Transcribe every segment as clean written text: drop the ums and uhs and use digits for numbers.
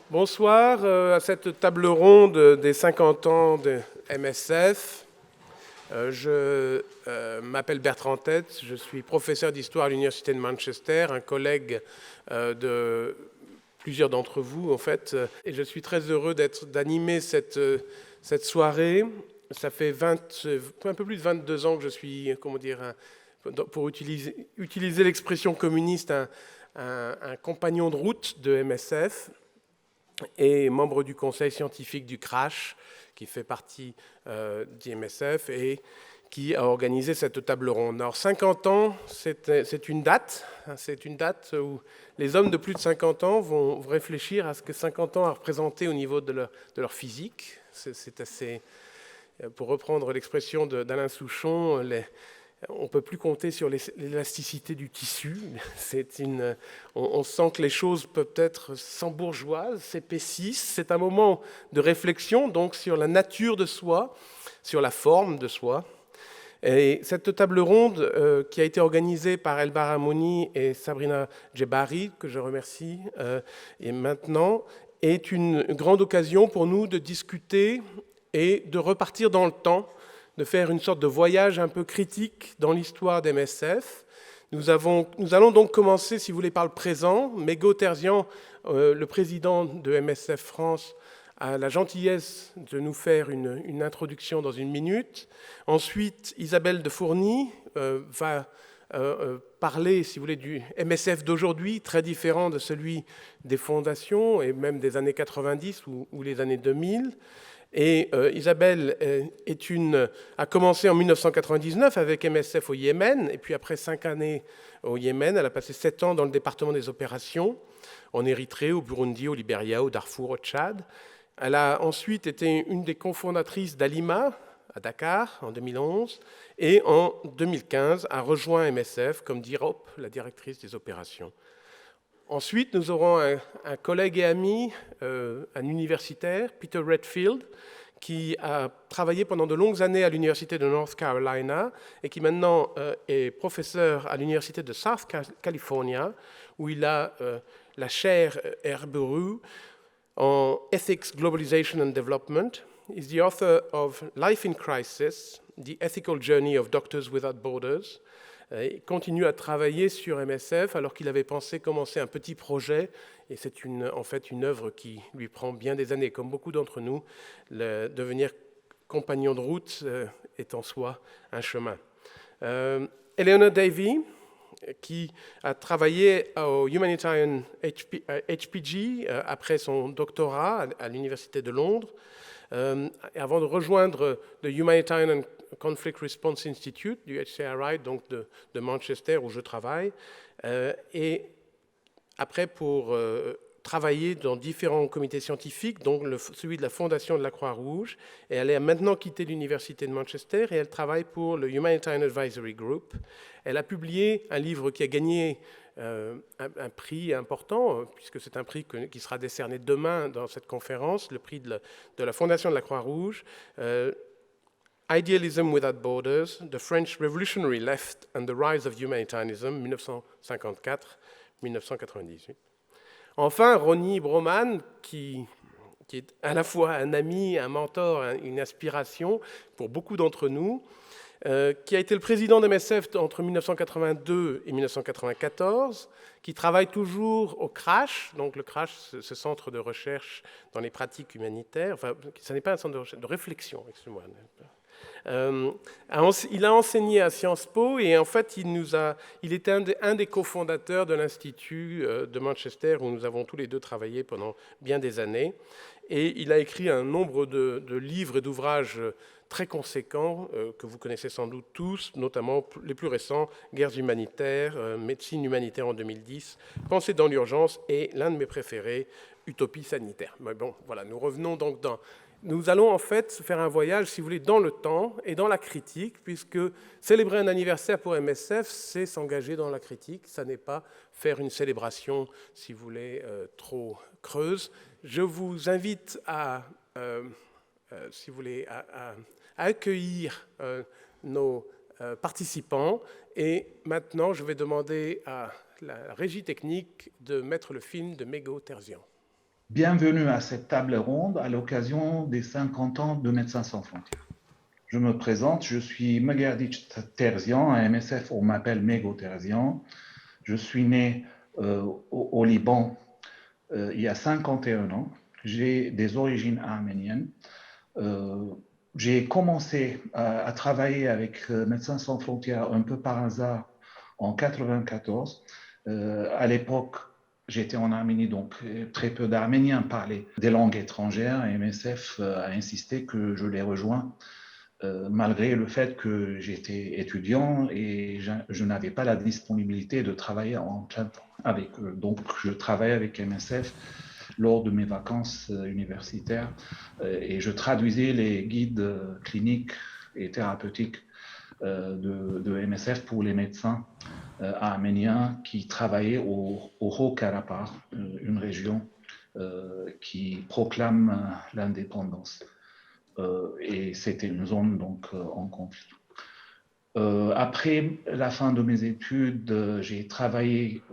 Bonsoir à cette table ronde des 50 ans de MSF. Je m'appelle Bertrand Tête, je suis professeur d'histoire à l'Université de Manchester, un collègue de plusieurs d'entre vous en fait, et je suis très heureux d'animer cette soirée. Ça fait un peu plus de 22 ans que je suis, pour utiliser l'expression communiste, un compagnon de route de MSF et membre du conseil scientifique du CRASH, qui fait partie d'IMSF et qui a organisé cette table ronde. Alors 50 ans, c'est une date où les hommes de plus de 50 ans vont réfléchir à ce que 50 ans a représenté au niveau de leur physique. C'est assez, pour reprendre l'expression d'Alain Souchon, on ne peut plus compter sur l'élasticité du tissu. On sent que les choses peuvent être s'embourgeoisent, s'épaississent. C'est un moment de réflexion donc sur la nature de soi, sur la forme de soi. Et cette table ronde qui a été organisée par Elbar Amoni et Sabrina Djebari, que je remercie, et maintenant, est une grande occasion pour nous de discuter et de repartir dans le temps, de faire une sorte de voyage un peu critique dans l'histoire d'MSF. Nous allons donc commencer, si vous voulez, par le présent. Mégo Terzian, le président de MSF France, a la gentillesse de nous faire une introduction dans une minute. Ensuite, Isabelle de Fourny va parler, si vous voulez, du MSF d'aujourd'hui, très différent de celui des fondations et même des années 90 ou les années 2000. Et Isabelle a commencé en 1999 avec MSF au Yémen, et puis après 5 années au Yémen, elle a passé 7 ans dans le département des opérations, en Érythrée, au Burundi, au Libéria, au Darfour, au Tchad. Elle a ensuite été une des cofondatrices d'Alima, à Dakar, en 2011, et en 2015 a rejoint MSF comme DIROP, la directrice des opérations. Ensuite, nous aurons un collègue et ami, un universitaire, Peter Redfield, qui a travaillé pendant de longues années à l'université de North Carolina et qui maintenant est professeur à l'université de South California, où il a la chaire Herburu en Ethics, Globalization and Development. He's the author of Life in Crisis, The Ethical Journey of Doctors Without Borders. Il continue à travailler sur MSF alors qu'il avait pensé commencer un petit projet, et c'est en fait une œuvre qui lui prend bien des années. Comme beaucoup d'entre nous, devenir compagnon de route est en soi un chemin. Eleanor Davey, qui a travaillé au Humanitarian HPG après son doctorat à l'Université de Londres, avant de rejoindre le Humanitarian Conflict Response Institute du HCRI, donc de Manchester, où je travaille, et après pour travailler dans différents comités scientifiques, dont celui de la Fondation de la Croix-Rouge, et elle a maintenant quitté l'Université de Manchester, et elle travaille pour le Humanitarian Advisory Group. Elle a publié un livre qui a gagné un prix important, puisque c'est un prix qui sera décerné demain dans cette conférence, le prix de la Fondation de la Croix-Rouge, Idealism Without Borders, The French Revolutionary Left and the Rise of Humanitarianism, 1954-1998. Enfin, Ronnie Broman, qui est à la fois un ami, un mentor, une inspiration pour beaucoup d'entre nous, qui a été le président de MSF entre 1982 et 1994, qui travaille toujours au CRASH, donc le CRASH, ce centre de recherche dans les pratiques humanitaires, enfin, ce n'est pas un centre de recherche, de réflexion, excusez-moi. Il a enseigné à Sciences Po et en fait il était un des cofondateurs de l'Institut de Manchester où nous avons tous les deux travaillé pendant bien des années, et il a écrit un nombre de livres et d'ouvrages très conséquents que vous connaissez sans doute tous, notamment les plus récents, Guerres humanitaires, Médecine humanitaire en 2010, Pensée dans l'urgence et l'un de mes préférés, Utopie sanitaire. Mais bon, voilà, nous revenons donc Nous allons en fait faire un voyage, si vous voulez, dans le temps et dans la critique, puisque célébrer un anniversaire pour MSF, c'est s'engager dans la critique, ça n'est pas faire une célébration, si vous voulez, trop creuse. Je vous invite si vous voulez, à accueillir nos participants, et maintenant je vais demander à la régie technique de mettre le film de Mégo Terzian. Bienvenue à cette table ronde à l'occasion des 50 ans de Médecins sans frontières. Je me présente, je suis Megardic Terzian, à MSF on m'appelle Mego Terzian. Je suis né au Liban il y a 51 ans. J'ai des origines arméniennes. J'ai commencé à travailler avec Médecins sans frontières un peu par hasard en 94. À l'époque, j'étais en Arménie, donc très peu d'Arméniens parlaient des langues étrangères. Et MSF a insisté que je les rejoins, malgré le fait que j'étais étudiant et je n'avais pas la disponibilité de travailler en plein temps avec eux. Donc, je travaillais avec MSF lors de mes vacances universitaires et je traduisais les guides cliniques et thérapeutiques de MSF pour les médecins arméniens qui travaillaient au Haut-Karabakh, une région qui proclame l'indépendance. Et c'était une zone donc en conflit. Après la fin de mes études, j'ai travaillé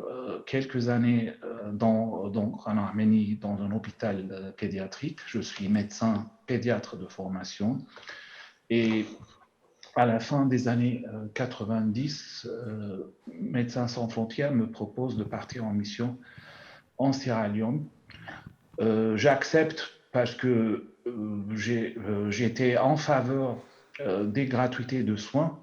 quelques années en Arménie dans un hôpital pédiatrique. Je suis médecin pédiatre de formation. Et à la fin des années 90, Médecins sans frontières me propose de partir en mission en Sierra Leone. J'accepte parce que j'étais en faveur des gratuités de soins.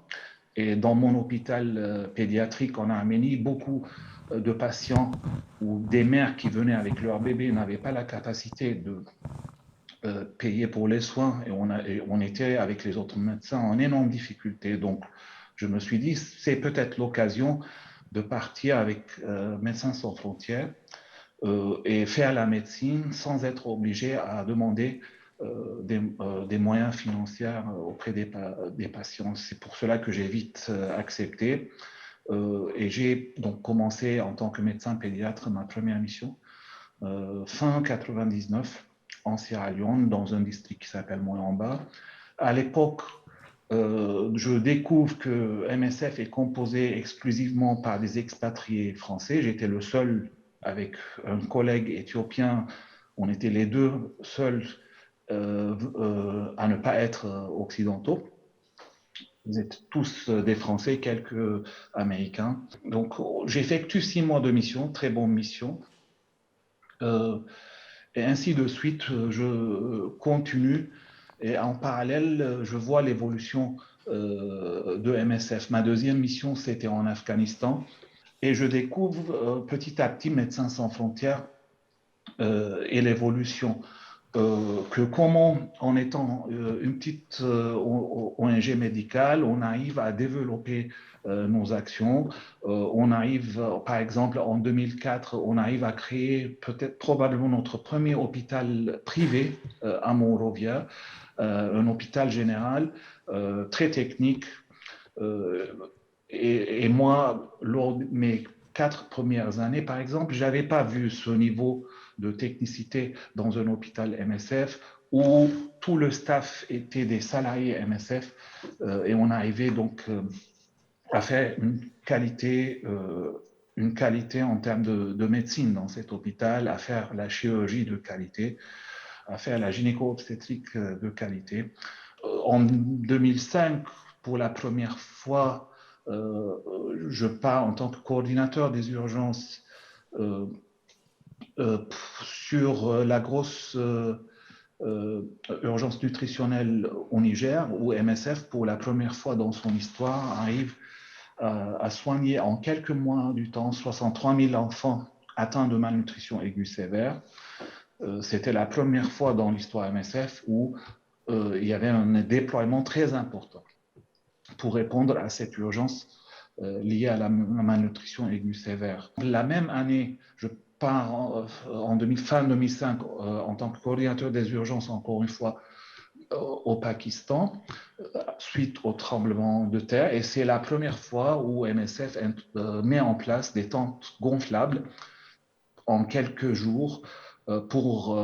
Et dans mon hôpital pédiatrique en Arménie, beaucoup de patients ou des mères qui venaient avec leur bébé n'avaient pas la capacité de payer pour les soins. Et on était avec les autres médecins en énorme difficulté. Donc, je me suis dit, c'est peut-être l'occasion de partir avec Médecins sans frontières et faire la médecine sans être obligé à demander des moyens financiers auprès des patients. C'est pour cela que j'ai vite accepté. Et j'ai donc commencé en tant que médecin pédiatre ma première mission fin 99 en Sierra Leone, dans un district qui s'appelle Moyamba. À l'époque, je découvre que MSF est composé exclusivement par des expatriés français. J'étais le seul avec un collègue éthiopien. On était les deux seuls à ne pas être occidentaux. Vous êtes tous des Français, quelques Américains. Donc, j'effectue 6 mois de mission, très bonne mission. Et ainsi de suite, je continue. Et en parallèle, je vois l'évolution de MSF. Ma deuxième mission, c'était en Afghanistan. Et je découvre petit à petit Médecins sans frontières et l'évolution. Que comment, en étant une petite ONG médicale, on arrive à développer nos actions. On arrive, par exemple, en 2004, on arrive à créer peut-être probablement notre premier hôpital privé à Monrovia, un hôpital général très technique. Euh, et moi, lors de mes 4 premières années, par exemple, je n'avais pas vu ce niveau de technicité dans un hôpital MSF où tout le staff était des salariés MSF et on arrivait donc à faire une qualité en termes de médecine dans cet hôpital, à faire la chirurgie de qualité, à faire la gynéco-obstétrique de qualité. En 2005, pour la première fois, je pars en tant que coordinateur des urgences sur la grosse urgence nutritionnelle au Niger, où MSF, pour la première fois dans son histoire, arrive à soigner en quelques mois du temps 63 000 enfants atteints de malnutrition aiguë sévère. C'était la première fois dans l'histoire MSF où il y avait un déploiement très important pour répondre à cette urgence liée à la malnutrition aiguë sévère. La même année, je pars fin 2005 en tant que coordinateur des urgences, encore une fois, au Pakistan, suite au tremblement de terre. Et c'est la première fois où MSF met en place des tentes gonflables en quelques jours pour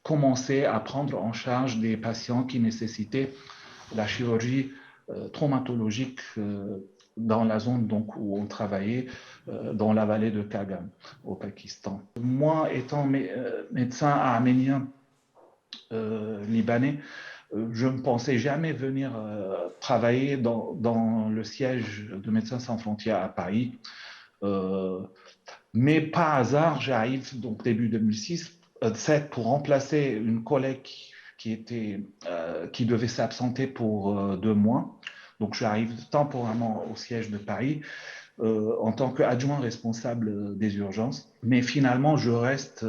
commencer à prendre en charge des patients qui nécessitaient la chirurgie traumatologique dans la zone donc, où on travaillait, dans la vallée de Kagam, au Pakistan. Moi, étant médecin arménien libanais, je ne pensais jamais venir travailler dans le siège de Médecins sans frontières à Paris. Mais par hasard, j'arrive donc début 2006 pour remplacer une collègue qui devait s'absenter pour 2 mois. Donc j'arrive temporairement au siège de Paris en tant qu'adjoint responsable des urgences. Mais finalement, je reste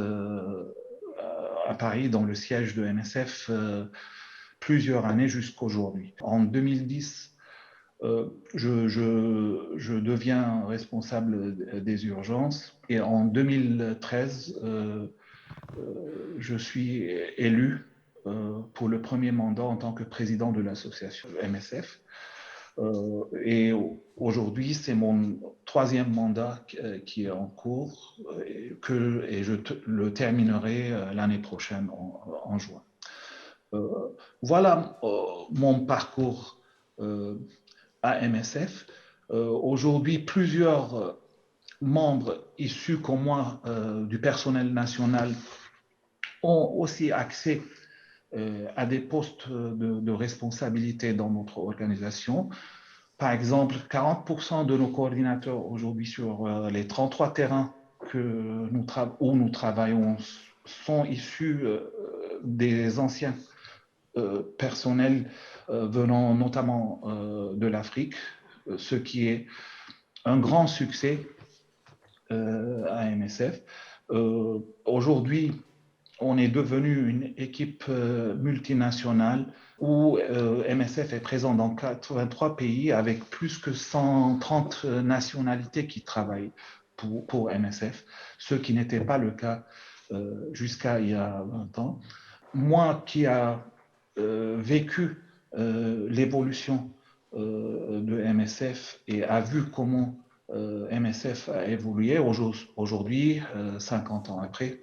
à Paris dans le siège de MSF plusieurs années jusqu'aujourd'hui. En 2010, je deviens responsable des urgences et en 2013, je suis élu pour le premier mandat en tant que président de l'association MSF. Et aujourd'hui, c'est mon 3e mandat qui est en cours et je le terminerai l'année prochaine en juin. Voilà mon parcours à MSF. Aujourd'hui, plusieurs membres issus comme moi du personnel national ont aussi accès à des postes de responsabilité dans notre organisation. Par exemple, 40% de nos coordinateurs aujourd'hui sur les 33 terrains où nous travaillons sont issus des anciens personnels venant notamment de l'Afrique, ce qui est un grand succès à MSF. Aujourd'hui, on est devenu une équipe multinationale où MSF est présent dans 83 pays avec plus que 130 nationalités qui travaillent pour MSF, ce qui n'était pas le cas jusqu'à il y a 20 ans. Moi qui a vécu l'évolution de MSF et a vu comment MSF a évolué aujourd'hui, 50 ans après,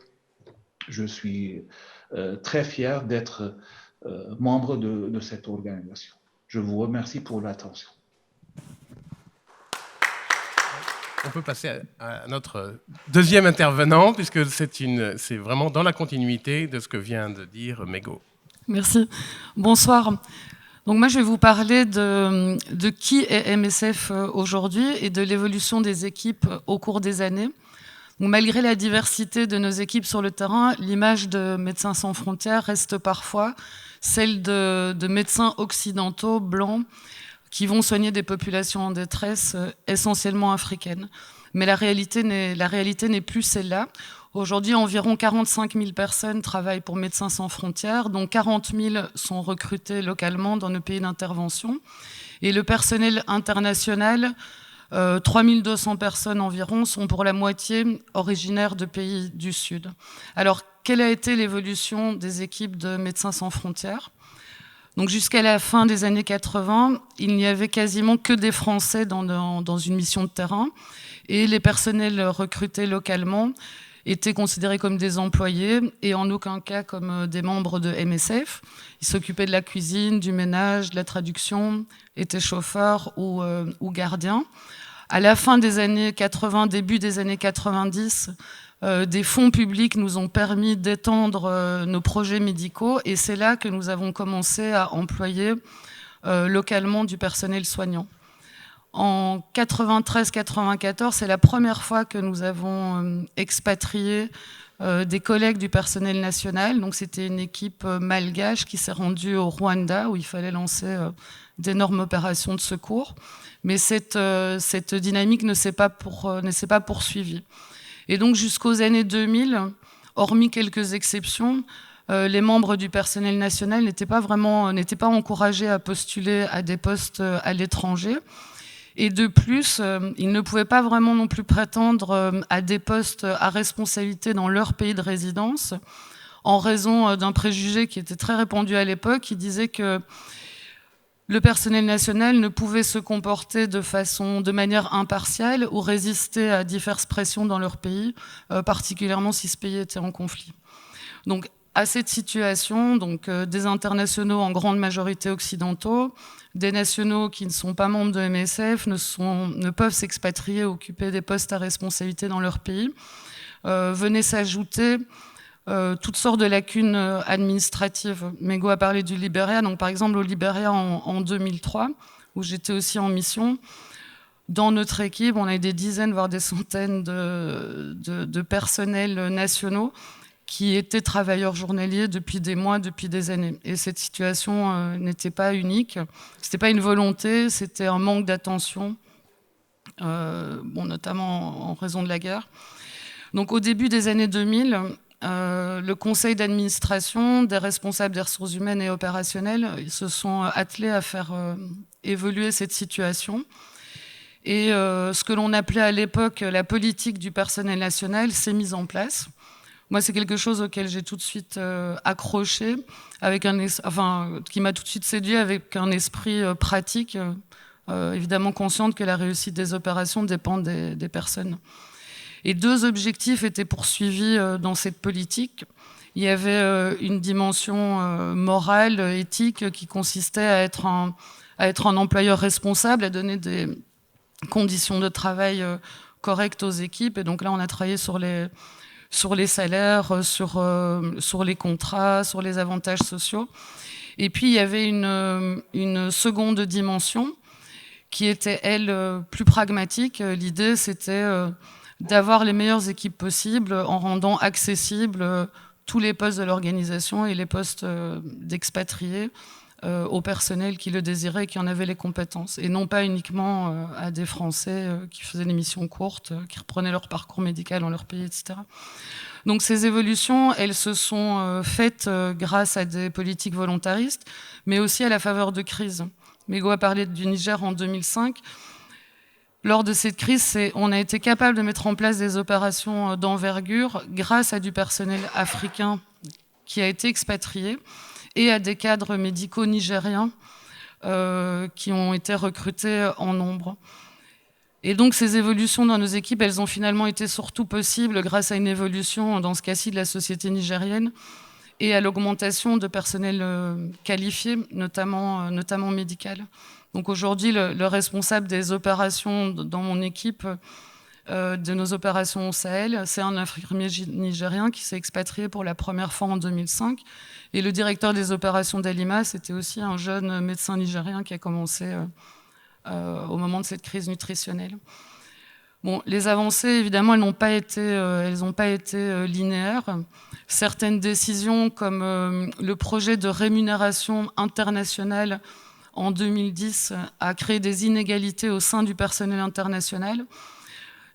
je suis très fier d'être membre de cette organisation. Je vous remercie pour l'attention. On peut passer à notre deuxième intervenant, puisque c'est vraiment dans la continuité de ce que vient de dire Mego. Merci. Bonsoir. Donc moi, je vais vous parler de qui est MSF aujourd'hui et de l'évolution des équipes au cours des années. Donc, malgré la diversité de nos équipes sur le terrain, l'image de Médecins sans frontières reste parfois celle de médecins occidentaux, blancs, qui vont soigner des populations en détresse, essentiellement africaines. Mais la réalité n'est plus celle-là. Aujourd'hui, environ 45 000 personnes travaillent pour Médecins sans frontières, dont 40 000 sont recrutés localement dans nos pays d'intervention. Et le personnel international, 3 200 personnes environ, sont pour la moitié originaires de pays du Sud. Alors, quelle a été l'évolution des équipes de Médecins sans frontières ? Donc, jusqu'à la fin des années 80, il n'y avait quasiment que des Français dans une mission de terrain, et les personnels recrutés localement étaient considérés comme des employés et en aucun cas comme des membres de MSF. Ils s'occupaient de la cuisine, du ménage, de la traduction, étaient chauffeurs ou gardiens. À la fin des années 80, début des années 90, des fonds publics nous ont permis d'étendre nos projets médicaux et c'est là que nous avons commencé à employer localement du personnel soignant. En 93-94, c'est la première fois que nous avons expatrié des collègues du personnel national. Donc, c'était une équipe malgache qui s'est rendue au Rwanda où il fallait lancer d'énormes opérations de secours. Mais cette dynamique ne s'est pas poursuivie. Et donc, jusqu'aux années 2000, hormis quelques exceptions, les membres du personnel national n'étaient pas encouragés à postuler à des postes à l'étranger. Et de plus, ils ne pouvaient pas vraiment non plus prétendre à des postes à responsabilité dans leur pays de résidence, en raison d'un préjugé qui était très répandu à l'époque, qui disait que le personnel national ne pouvait se comporter de manière impartiale ou résister à diverses pressions dans leur pays, particulièrement si ce pays était en conflit. Donc, à cette situation, des internationaux en grande majorité occidentaux, des nationaux qui ne sont pas membres de MSF ne peuvent s'expatrier, occuper des postes à responsabilité dans leur pays. Venaient s'ajouter toutes sortes de lacunes administratives. Mego a parlé du Libéria. Donc, par exemple, au Libéria, en 2003, où j'étais aussi en mission, dans notre équipe, on a des dizaines, voire des centaines de personnels nationaux qui étaient travailleurs journaliers depuis des mois, depuis des années. Et cette situation n'était pas unique. C'était pas une volonté, c'était un manque d'attention, notamment en raison de la guerre. Donc au début des années 2000, le conseil d'administration des responsables des ressources humaines et opérationnelles, ils se sont attelés à faire évoluer cette situation. Et ce que l'on appelait à l'époque la politique du personnel national s'est mise en place. Moi, c'est quelque chose auquel j'ai tout de suite accroché, qui m'a tout de suite séduit avec un esprit pratique, évidemment consciente que la réussite des opérations dépend des personnes. Et 2 objectifs étaient poursuivis dans cette politique. Il y avait une dimension morale, éthique, qui consistait à être un employeur responsable, à donner des conditions de travail correctes aux équipes. Et donc là, on a travaillé sur les salaires, sur les contrats, sur les avantages sociaux. Et puis, il y avait une seconde dimension qui était, elle, plus pragmatique. L'idée, c'était d'avoir les meilleures équipes possibles en rendant accessibles tous les postes de l'organisation et les postes d'expatriés au personnel qui le désirait et qui en avait les compétences. Et non pas uniquement à des Français qui faisaient des missions courtes, qui reprenaient leur parcours médical dans leur pays, etc. Donc ces évolutions, elles se sont faites grâce à des politiques volontaristes, mais aussi à la faveur de crises. Mego a parlé du Niger en 2005. Lors de cette crise, on a été capable de mettre en place des opérations d'envergure grâce à du personnel africain qui a été expatrié et à des cadres médicaux nigériens qui ont été recrutés en nombre. Et donc ces évolutions dans nos équipes, elles ont finalement été surtout possibles grâce à une évolution, dans ce cas-ci, de la société nigérienne et à l'augmentation de personnel qualifié, notamment médical. Donc aujourd'hui, le responsable des opérations dans mon équipe, de nos opérations au Sahel, c'est un infirmier nigérien qui s'est expatrié pour la première fois en 2005. Et le directeur des opérations d'Alima, c'était aussi un jeune médecin nigérien qui a commencé au moment de cette crise nutritionnelle. Bon, les avancées, évidemment, elles n'ont pas été linéaires. Certaines décisions, comme le projet de rémunération internationale en 2010, a créé des inégalités au sein du personnel international.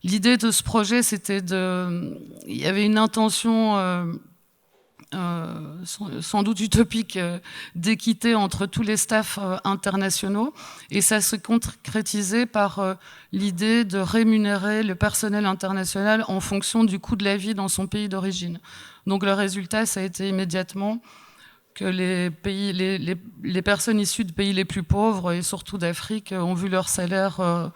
L'idée de ce projet, il y avait une intention sans doute utopique d'équité entre tous les staffs internationaux, et ça se concrétisait par l'idée de rémunérer le personnel international en fonction du coût de la vie dans son pays d'origine. Donc le résultat, ça a été immédiatement que les personnes issues de pays les plus pauvres, et surtout d'Afrique, ont vu leur salaire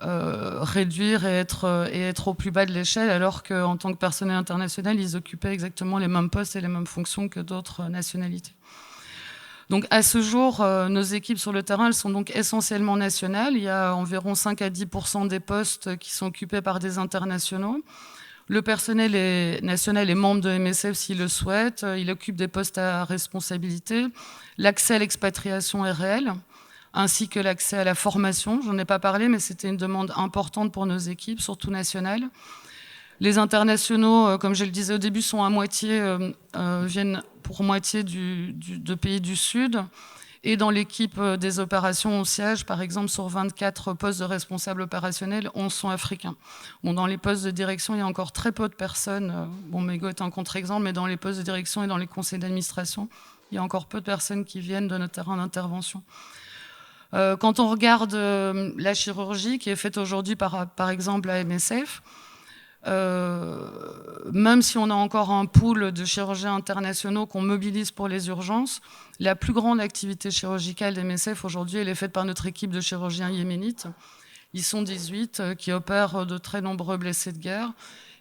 réduire et être au plus bas de l'échelle, alors qu'en tant que personnel international, ils occupaient exactement les mêmes postes et les mêmes fonctions que d'autres nationalités. Donc à ce jour, nos équipes sur le terrain, elles sont donc essentiellement nationales. Il y a environ 5 à 10% des postes qui sont occupés par des internationaux. Le personnel national est membre de MSF s'il le souhaite. Il occupe des postes à responsabilité. L'accès à l'expatriation est réel, ainsi que l'accès à la formation. J'en ai pas parlé, mais c'était une demande importante pour nos équipes, surtout nationales. Les internationaux, comme je le disais au début, viennent pour moitié de pays du Sud. Et dans l'équipe des opérations au siège, par exemple, sur 24 postes de responsables opérationnels, 11 sont africains. Bon, dans les postes de direction, il y a encore très peu de personnes. Mego est un contre-exemple, mais dans les postes de direction et dans les conseils d'administration, il y a encore peu de personnes qui viennent de notre terrain d'intervention. Quand on regarde la chirurgie qui est faite aujourd'hui par exemple à MSF, même si on a encore un pool de chirurgiens internationaux qu'on mobilise pour les urgences, la plus grande activité chirurgicale d'MSF aujourd'hui, elle est faite par notre équipe de chirurgiens yéménites. Ils sont 18 qui opèrent de très nombreux blessés de guerre.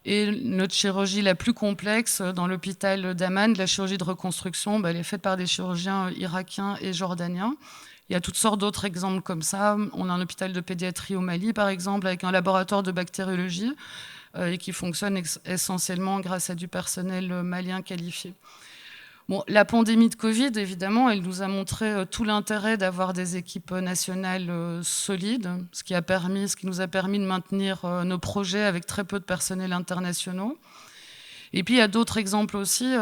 Et notre chirurgie la plus complexe dans l'hôpital d'Amman, la chirurgie de reconstruction, elle est faite par des chirurgiens irakiens et jordaniens. Il y a toutes sortes d'autres exemples comme ça. On a un hôpital de pédiatrie au Mali, par exemple, avec un laboratoire de bactériologie et qui fonctionne essentiellement grâce à du personnel malien qualifié. Bon, la pandémie de Covid, évidemment, elle nous a montré tout l'intérêt d'avoir des équipes nationales solides, ce qui nous a permis de maintenir nos projets avec très peu de personnels internationaux. Et puis, il y a d'autres exemples aussi.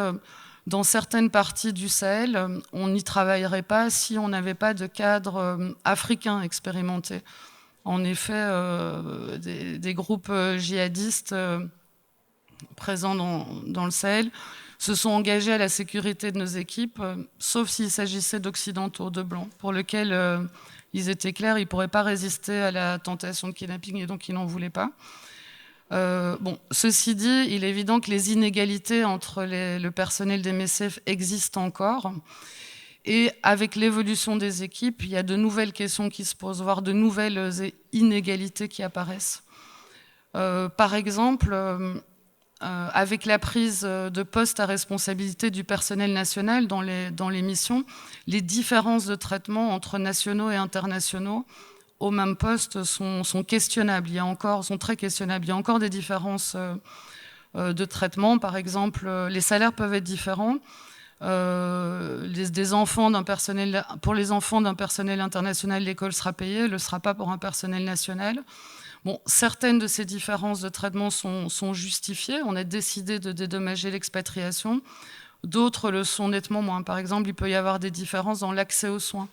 Dans certaines parties du Sahel, on n'y travaillerait pas si on n'avait pas de cadres africains expérimentés. En effet, des groupes djihadistes présents dans le Sahel se sont engagés à la sécurité de nos équipes, sauf s'il s'agissait d'occidentaux, de blancs, pour lesquels ils étaient clairs, ils ne pourraient pas résister à la tentation de kidnapping et donc ils n'en voulaient pas. Bon, ceci dit, il est évident que les inégalités entre le personnel des MSF existent encore. Et avec l'évolution des équipes, il y a de nouvelles questions qui se posent, voire de nouvelles inégalités qui apparaissent. Par exemple, avec la prise de poste à responsabilité du personnel national dans les missions, les différences de traitement entre nationaux et internationaux au même poste sont questionnables. Sont très questionnables. Il y a encore des différences de traitement. Par exemple, les salaires peuvent être différents. Pour les enfants d'un personnel international, l'école sera payée, elle ne le sera pas pour un personnel national. Bon, certaines de ces différences de traitement sont justifiées. On a décidé de dédommager l'expatriation. D'autres le sont nettement moins. Par exemple, il peut y avoir des différences dans l'accès aux soins.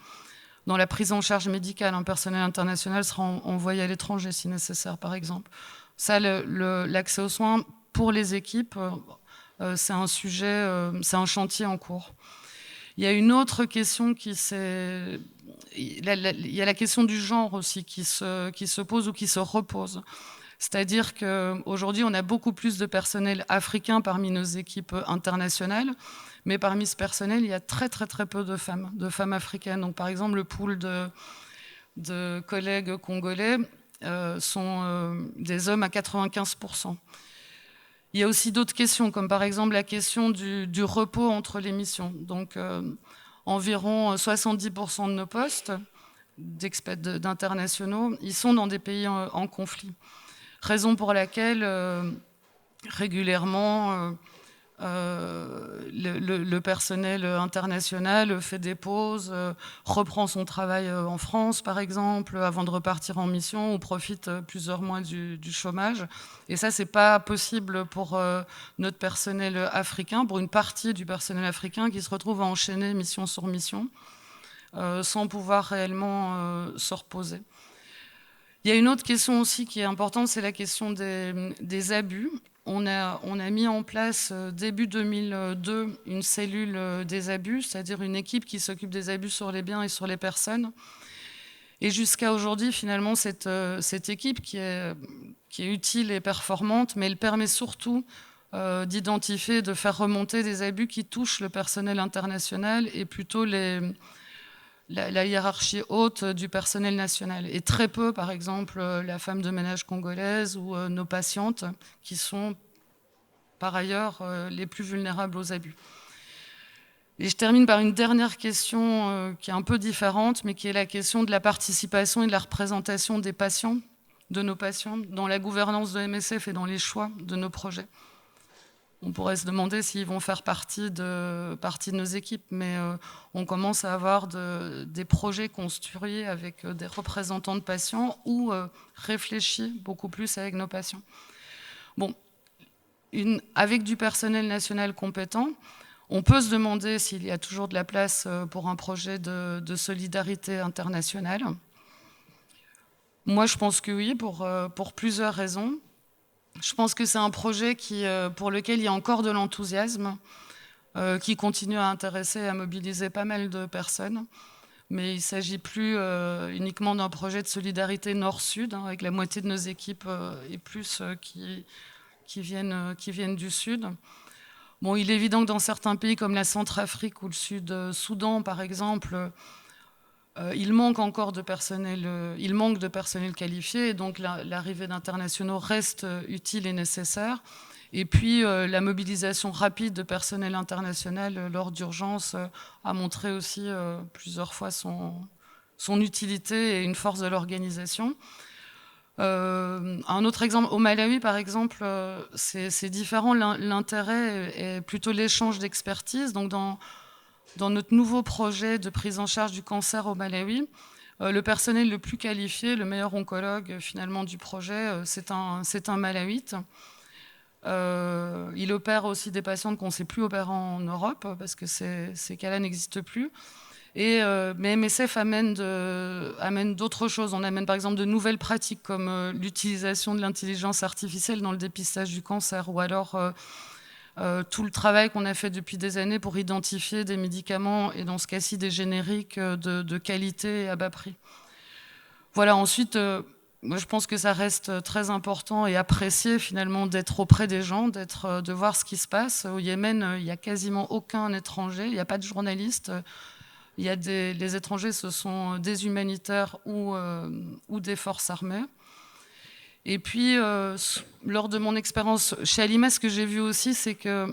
Dans la prise en charge médicale, un personnel international sera envoyé à l'étranger si nécessaire, par exemple. Ça, l'accès aux soins pour les équipes, c'est un sujet, c'est un chantier en cours. Il y a une autre question il y a la question du genre aussi qui se pose ou qui se repose. C'est-à-dire qu'aujourd'hui, on a beaucoup plus de personnel africain parmi nos équipes internationales, mais parmi ce personnel, il y a très très très peu de femmes africaines. Donc par exemple, le pool de collègues congolais sont des hommes à 95%. Il y a aussi d'autres questions, comme par exemple la question du repos entre les missions. Donc environ 70% de nos postes d'internationaux, ils sont dans des pays en conflit. Raison pour laquelle régulièrement le personnel international fait des pauses, reprend son travail en France par exemple, avant de repartir en mission, ou profite plusieurs mois du chômage. Et ça, c'est pas possible pour notre personnel africain, pour une partie du personnel africain qui se retrouve à enchaîner mission sur mission, sans pouvoir réellement se reposer. Il y a une autre question aussi qui est importante, c'est la question des abus. On a mis en place, début 2002, une cellule des abus, c'est-à-dire une équipe qui s'occupe des abus sur les biens et sur les personnes. Et jusqu'à aujourd'hui, finalement, cette équipe qui est utile et performante, mais elle permet surtout d'identifier, de faire remonter des abus qui touchent le personnel international et plutôt la hiérarchie haute du personnel national. Et très peu, par exemple, la femme de ménage congolaise ou nos patientes, qui sont par ailleurs les plus vulnérables aux abus. Et je termine par une dernière question qui est un peu différente, mais qui est la question de la participation et de la représentation des patients, de nos patients, dans la gouvernance de MSF et dans les choix de nos projets. On pourrait se demander s'ils vont faire partie de nos équipes, mais on commence à avoir des projets construits avec des représentants de patients ou réfléchis beaucoup plus avec nos patients. Bon, avec du personnel national compétent, on peut se demander s'il y a toujours de la place pour un projet de solidarité internationale. Moi, je pense que oui, pour plusieurs raisons. Je pense que c'est un projet pour lequel il y a encore de l'enthousiasme, qui continue à intéresser et à mobiliser pas mal de personnes. Mais il ne s'agit plus uniquement d'un projet de solidarité nord-sud, hein, avec la moitié de nos équipes et plus qui viennent du sud. Bon, il est évident que dans certains pays comme la Centrafrique ou le Sud-Soudan, par exemple, il manque encore de personnel, il manque de personnel qualifié, et donc l'arrivée d'internationaux reste utile et nécessaire. Et puis la mobilisation rapide de personnel international lors d'urgence a montré aussi plusieurs fois son utilité et une force de l'organisation. Un autre exemple, au Malawi par exemple, c'est différent, l'intérêt est plutôt l'échange d'expertise. Donc dans notre nouveau projet de prise en charge du cancer au Malawi, le personnel le plus qualifié, le meilleur oncologue finalement du projet, c'est un Malawite. Il opère aussi des patientes qu'on ne sait plus opérer en Europe parce que ces cas-là n'existent plus. Mais MSF amène d'autres choses. On amène par exemple de nouvelles pratiques comme l'utilisation de l'intelligence artificielle dans le dépistage du cancer, ou alors tout le travail qu'on a fait depuis des années pour identifier des médicaments, et dans ce cas-ci des génériques de qualité et à bas prix. Voilà, ensuite, moi je pense que ça reste très important et apprécié finalement d'être auprès des gens, de voir ce qui se passe. Au Yémen, il n'y a quasiment aucun étranger, il n'y a pas de journalistes. Les étrangers, ce sont des humanitaires ou des forces armées. Et puis, lors de mon expérience chez Alima, ce que j'ai vu aussi, c'est que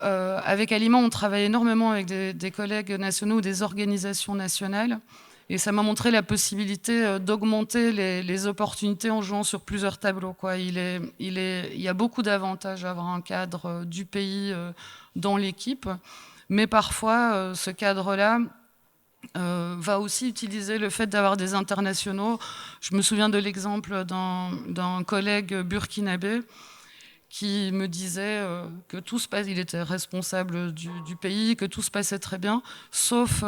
avec Alima, on travaille énormément avec des collègues nationaux ou des organisations nationales. Et ça m'a montré la possibilité d'augmenter les opportunités en jouant sur plusieurs tableaux, quoi. Il y a beaucoup d'avantages à avoir un cadre du pays dans l'équipe. Mais parfois, ce cadre-là va aussi utiliser le fait d'avoir des internationaux. Je me souviens de l'exemple d'un collègue burkinabé qui me disait que tout se passe, il était responsable du pays, que tout se passait très bien, sauf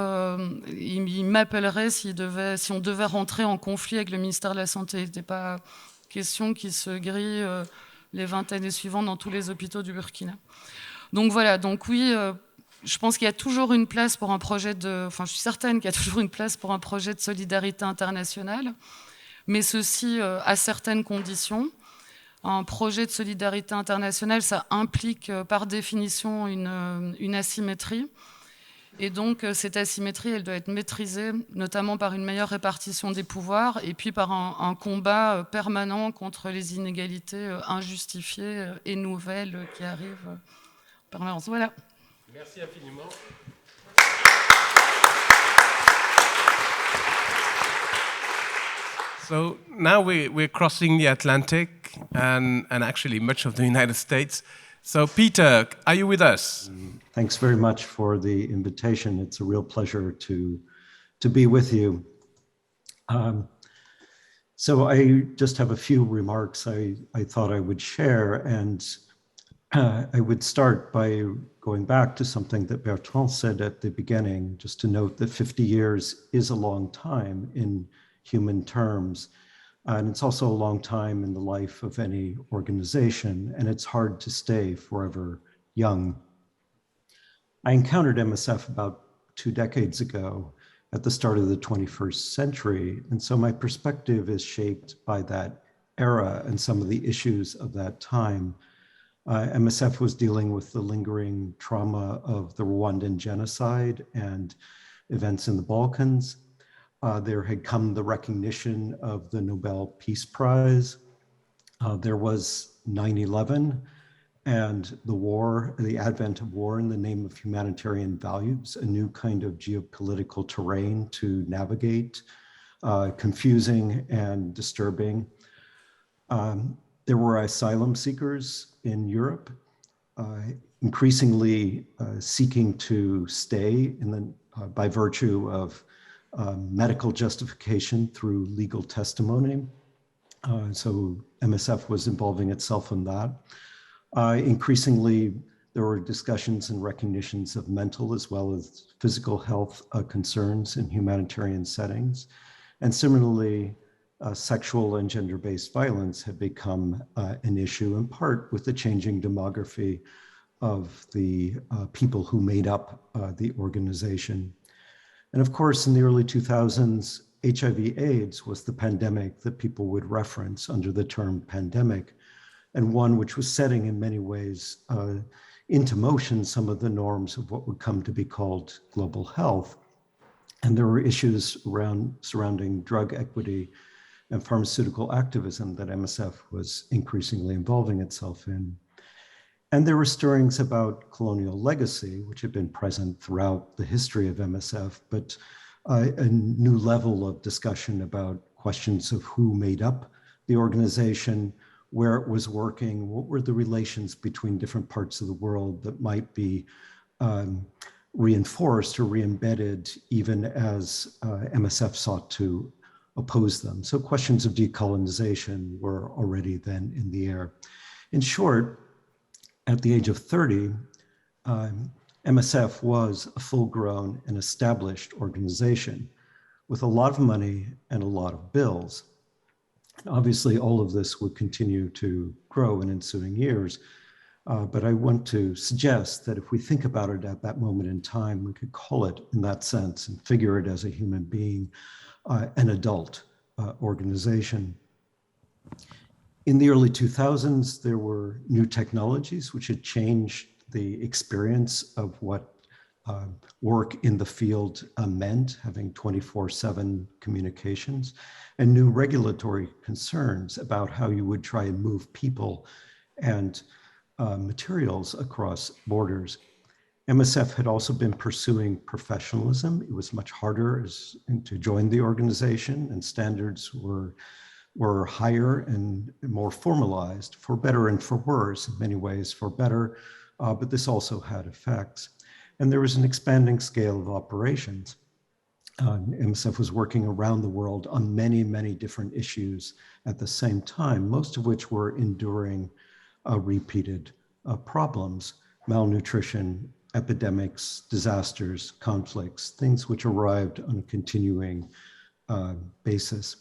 il m'appellerait si on devait rentrer en conflit avec le ministère de la Santé. Il n'était pas question qu'il se grille les 20 années suivantes dans tous les hôpitaux du Burkina. Donc voilà, donc oui... je pense qu'il y a toujours une place pour un projet je suis certaine qu'il y a toujours une place pour un projet de solidarité internationale, mais ceci à certaines conditions. Un projet de solidarité internationale, ça implique par définition une asymétrie. Et donc cette asymétrie, elle doit être maîtrisée, notamment par une meilleure répartition des pouvoirs et puis par un combat permanent contre les inégalités injustifiées et nouvelles qui arrivent en permanence. Voilà. Merci infiniment. So now we're crossing the Atlantic and actually much of the United States. So Peter, are you with us? Thanks very much for the invitation. It's a real pleasure to be with you. So I just have a few remarks I thought I would share, and I would start by going back to something that Bertrand said at the beginning, just to note that 50 years is a long time in human terms. And it's also a long time in the life of any organization, and it's hard to stay forever young. I encountered MSF about 2 decades ago at the start of the 21st century. And so my perspective is shaped by that era and some of the issues of that time. MSF was dealing with the lingering trauma of the Rwandan genocide and events in the Balkans. There had come the recognition of the Nobel Peace Prize. There was 9/11 and the war, the advent of war in the name of humanitarian values, a new kind of geopolitical terrain to navigate, confusing and disturbing. There were asylum seekers in Europe, increasingly seeking to stay by virtue of medical justification through legal testimony. So MSF was involving itself in that. Increasingly, there were discussions and recognitions of mental as well as physical health concerns in humanitarian settings. And similarly, sexual and gender-based violence had become an issue, in part with the changing demography of the people who made up the organization. And of course, in the early 2000s, HIV/AIDS was the pandemic that people would reference under the term pandemic, and one which was setting in many ways into motion some of the norms of what would come to be called global health. And there were issues surrounding drug equity and pharmaceutical activism that MSF was increasingly involving itself in. And there were stirrings about colonial legacy, which had been present throughout the history of MSF, but a new level of discussion about questions of who made up the organization, where it was working, what were the relations between different parts of the world that might be reinforced or re-embedded even as MSF sought to oppose them. So questions of decolonization were already then in the air. In short, at the age of 30, MSF was a full-grown and established organization with a lot of money and a lot of bills. And obviously, all of this would continue to grow in ensuing years. But I want to suggest that if we think about it at that moment in time, we could call it in that sense and figure it as a human being, an adult organization. In the early 2000s, there were new technologies which had changed the experience of what work in the field meant, having 24/7 communications, and new regulatory concerns about how you would try and move people and materials across borders. MSF had also been pursuing professionalism. It was much harder to join the organization, and standards were higher and more formalized, for better and for worse, in many ways for better, but this also had effects. And there was an expanding scale of operations. MSF was working around the world on many, many different issues at the same time, most of which were enduring repeated problems: malnutrition, epidemics, disasters, conflicts, things which arrived on a continuing basis.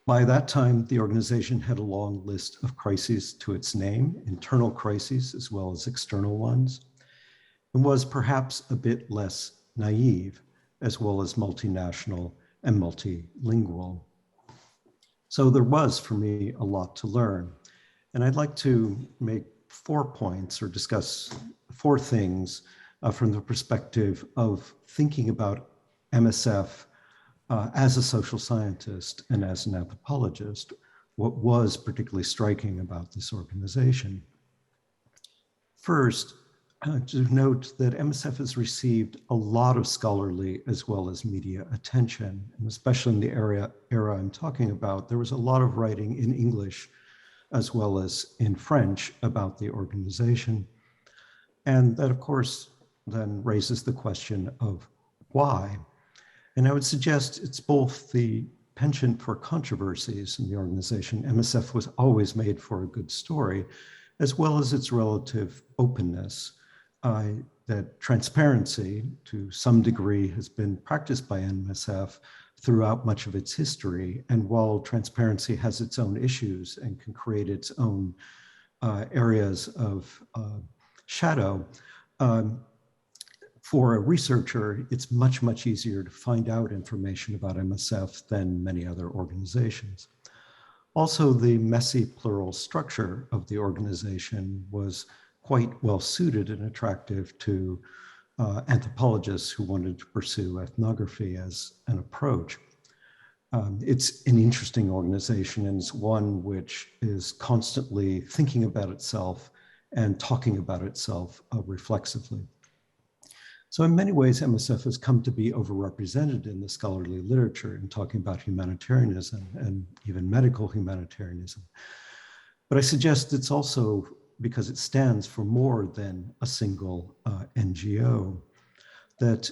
By that time, the organization had a long list of crises to its name, internal crises as well as external ones, and was perhaps a bit less naive, as well as multinational and multilingual. So there was, for me, a lot to learn. And I'd like to make 4 points or discuss 4 things from the perspective of thinking about MSF as a social scientist and as an anthropologist, what was particularly striking about this organization. First, to note that MSF has received a lot of scholarly as well as media attention, and especially in the era I'm talking about, there was a lot of writing in English as well as in French about the organization. And that, of course, then raises the question of why. And I would suggest it's both the penchant for controversies in the organization. MSF was always made for a good story, as well as its relative openness. That transparency, to some degree, has been practiced by MSF throughout much of its history. And while transparency has its own issues and can create its own areas of shadow, for a researcher, it's much, much easier to find out information about MSF than many other organizations. Also, the messy plural structure of the organization was quite well suited and attractive to anthropologists who wanted to pursue ethnography as an approach. It's an interesting organization, and it's one which is constantly thinking about itself and talking about itself reflexively. So in many ways, MSF has come to be overrepresented in the scholarly literature in talking about humanitarianism and even medical humanitarianism. But I suggest it's also because it stands for more than a single NGO, that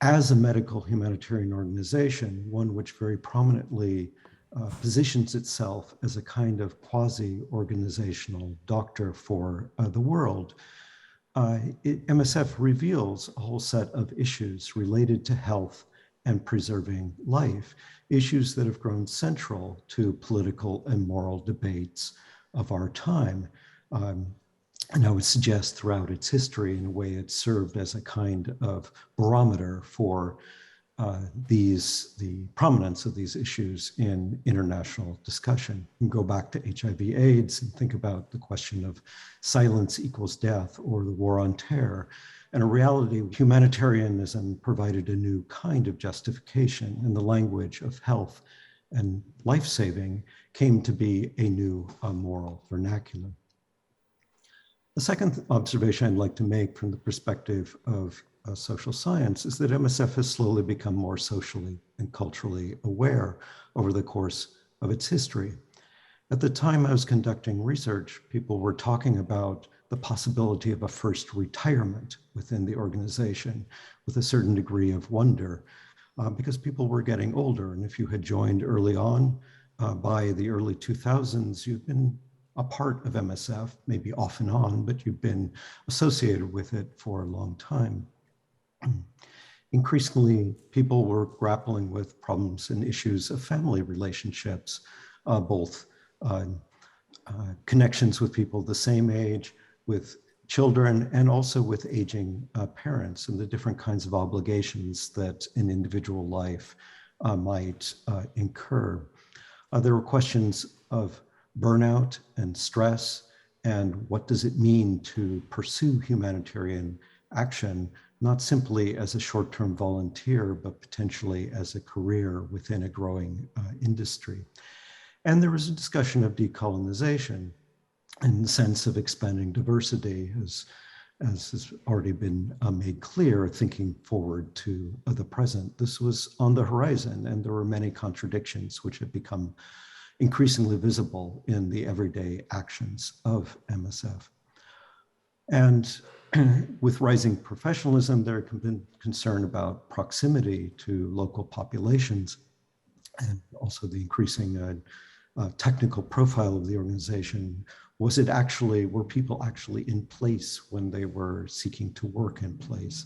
as a medical humanitarian organization, one which very prominently positions itself as a kind of quasi-organizational doctor for the world, MSF reveals a whole set of issues related to health and preserving life, issues that have grown central to political and moral debates of our time. And I would suggest throughout its history, in a way, it served as a kind of barometer for the prominence of these issues in international discussion. You can go back to HIV/AIDS and think about the question of silence equals death or the war on terror. And in reality, humanitarianism provided a new kind of justification, and the language of health and life-saving came to be a new moral vernacular. The second observation I'd like to make from the perspective of social science is that MSF has slowly become more socially and culturally aware over the course of its history. At the time I was conducting research, people were talking about the possibility of a first retirement within the organization with a certain degree of wonder because people were getting older. And if you had joined early on, by the early 2000s, you've been a part of MSF, maybe off and on, but you've been associated with it for a long time. Increasingly, people were grappling with problems and issues of family relationships, both connections with people the same age, with children, and also with aging parents and the different kinds of obligations that an individual life might incur. There were questions of burnout and stress, and what does it mean to pursue humanitarian action, not simply as a short-term volunteer, but potentially as a career within a growing industry. And there was a discussion of decolonization in the sense of expanding diversity, as has already been made clear, thinking forward to the present. This was on the horizon, and there were many contradictions which have become increasingly visible in the everyday actions of MSF. And with rising professionalism, there had been concern about proximity to local populations, and also the increasing technical profile of the organization. Were people actually in place when they were seeking to work in place?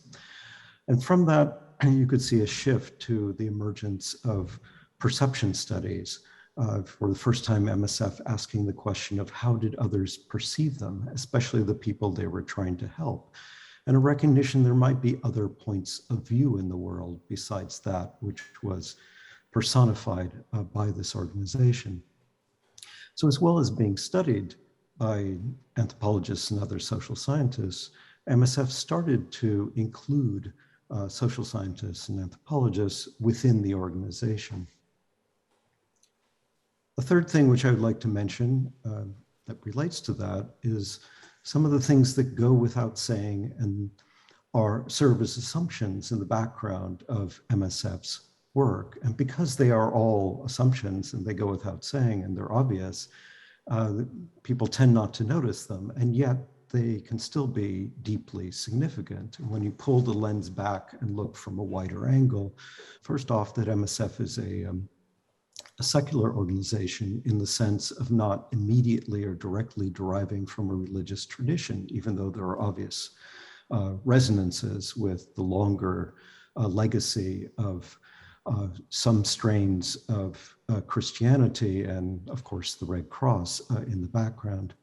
And from that, you could see a shift to the emergence of perception studies. For the first time, MSF asking the question of how did others perceive them, especially the people they were trying to help, and a recognition there might be other points of view in the world besides that which was personified by this organization. So as well as being studied by anthropologists and other social scientists, MSF started to include social scientists and anthropologists within the organization. The third thing which I would like to mention that relates to that is some of the things that go without saying and serve as assumptions in the background of MSF's work. And because they are all assumptions and they go without saying and they're obvious, people tend not to notice them, and yet they can still be deeply significant. And when you pull the lens back and look from a wider angle, first off, that MSF is a secular organization in the sense of not immediately or directly deriving from a religious tradition, even though there are obvious resonances with the longer legacy of some strains of Christianity and, of course, the Red Cross in the background.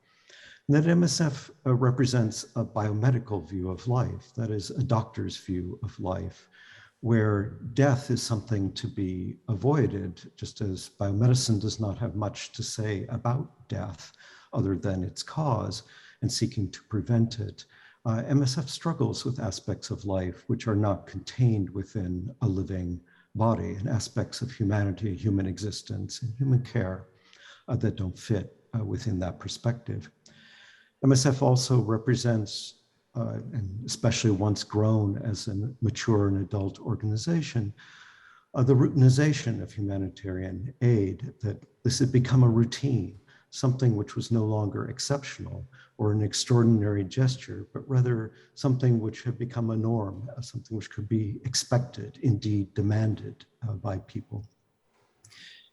And that MSF represents a biomedical view of life, that is, a doctor's view of life, where death is something to be avoided, just as biomedicine does not have much to say about death other than its cause and seeking to prevent it. MSF struggles with aspects of life which are not contained within a living body, and aspects of humanity, human existence, and human care that don't fit within that perspective. MSF also represents, and especially once grown as a mature and adult organization, the routinization of humanitarian aid, that this had become a routine, something which was no longer exceptional or an extraordinary gesture, but rather something which had become a norm, something which could be expected, indeed demanded by people.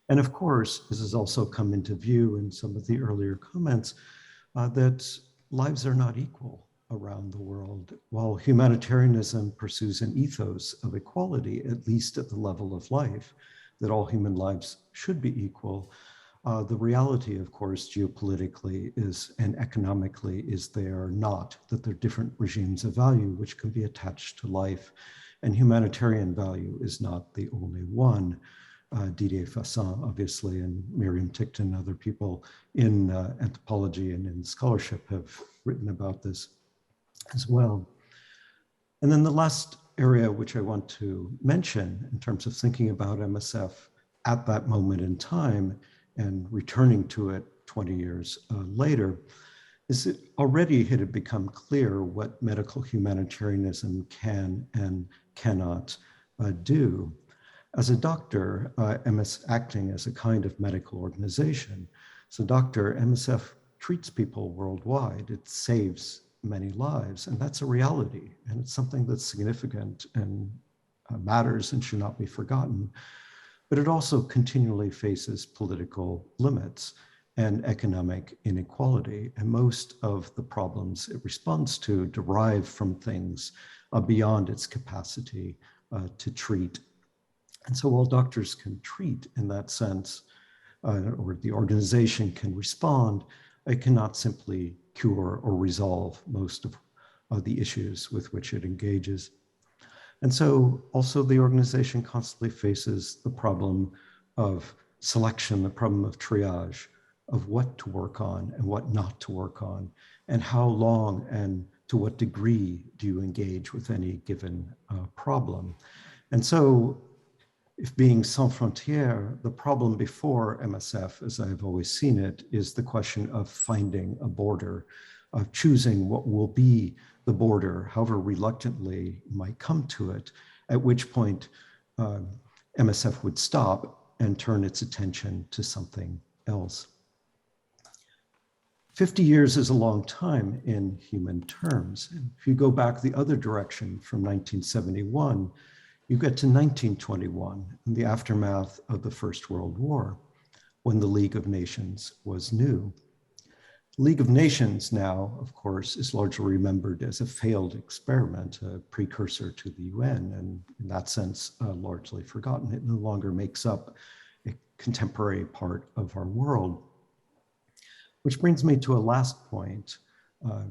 And of course, this has also come into view in some of the earlier comments, that lives are not equal around the world. While humanitarianism pursues an ethos of equality, at least at the level of life, that all human lives should be equal, the reality, of course, geopolitically is and economically is they are not, that there are different regimes of value which can be attached to life, and humanitarian value is not the only one. Didier Fassin, obviously, and Miriam Tickton and other people in anthropology and in scholarship have written about this as well. And then the last area which I want to mention in terms of thinking about MSF at that moment in time and returning to it 20 years later is that already it had become clear what medical humanitarianism can and cannot do. As a doctor, MS acting as a kind of medical organization. So doctor, MSF treats people worldwide. It saves many lives, and that's a reality. And it's something that's significant and matters and should not be forgotten. But it also continually faces political limits and economic inequality. And most of the problems it responds to derive from things beyond its capacity to treat. And so while doctors can treat in that sense, or the organization can respond, it cannot simply cure or resolve most of the issues with which it engages. And so also the organization constantly faces the problem of selection, the problem of triage, of what to work on and what not to work on, and how long and to what degree do you engage with any given problem. And so if being sans frontières, the problem before MSF, as I've always seen it, is the question of finding a border, of choosing what will be the border, however reluctantly might come to it, at which point MSF would stop and turn its attention to something else. 50 years is a long time in human terms. If you go back the other direction from 1971, you get to 1921, in the aftermath of the First World War, when the League of Nations was new. The League of Nations now, of course, is largely remembered as a failed experiment, a precursor to the UN, and in that sense, largely forgotten. It no longer makes up a contemporary part of our world. Which brings me to a last point,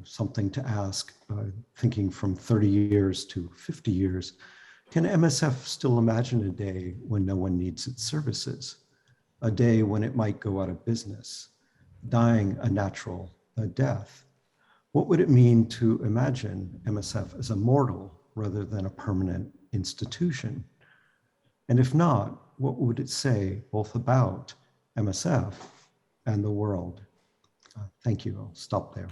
something to ask, thinking from 30 years to 50 years. Can MSF still imagine a day when no one needs its services? A day when it might go out of business, dying a natural death? What would it mean to imagine MSF as a mortal rather than a permanent institution? And if not, what would it say both about MSF and the world? Thank you. I'll stop there.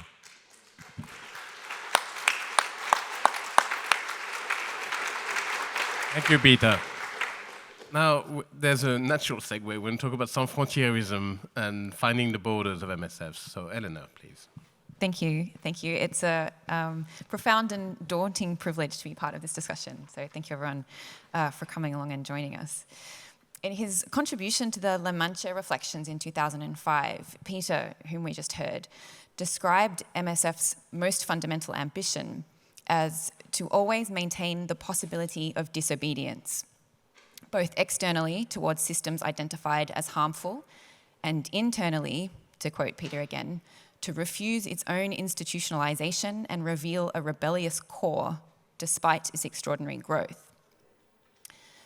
Thank you, Peter. Now, there's a natural segue when we talk about sans frontierism and finding the borders of MSF. So, Eleanor, please. Thank you. Thank you. It's a profound and daunting privilege to be part of this discussion. So thank you, everyone, for coming along and joining us. In his contribution to the La Mancha Reflections in 2005, Peter, whom we just heard, described MSF's most fundamental ambition as to always maintain the possibility of disobedience, both externally towards systems identified as harmful, and internally, to quote Peter again, to refuse its own institutionalization and reveal a rebellious core despite its extraordinary growth.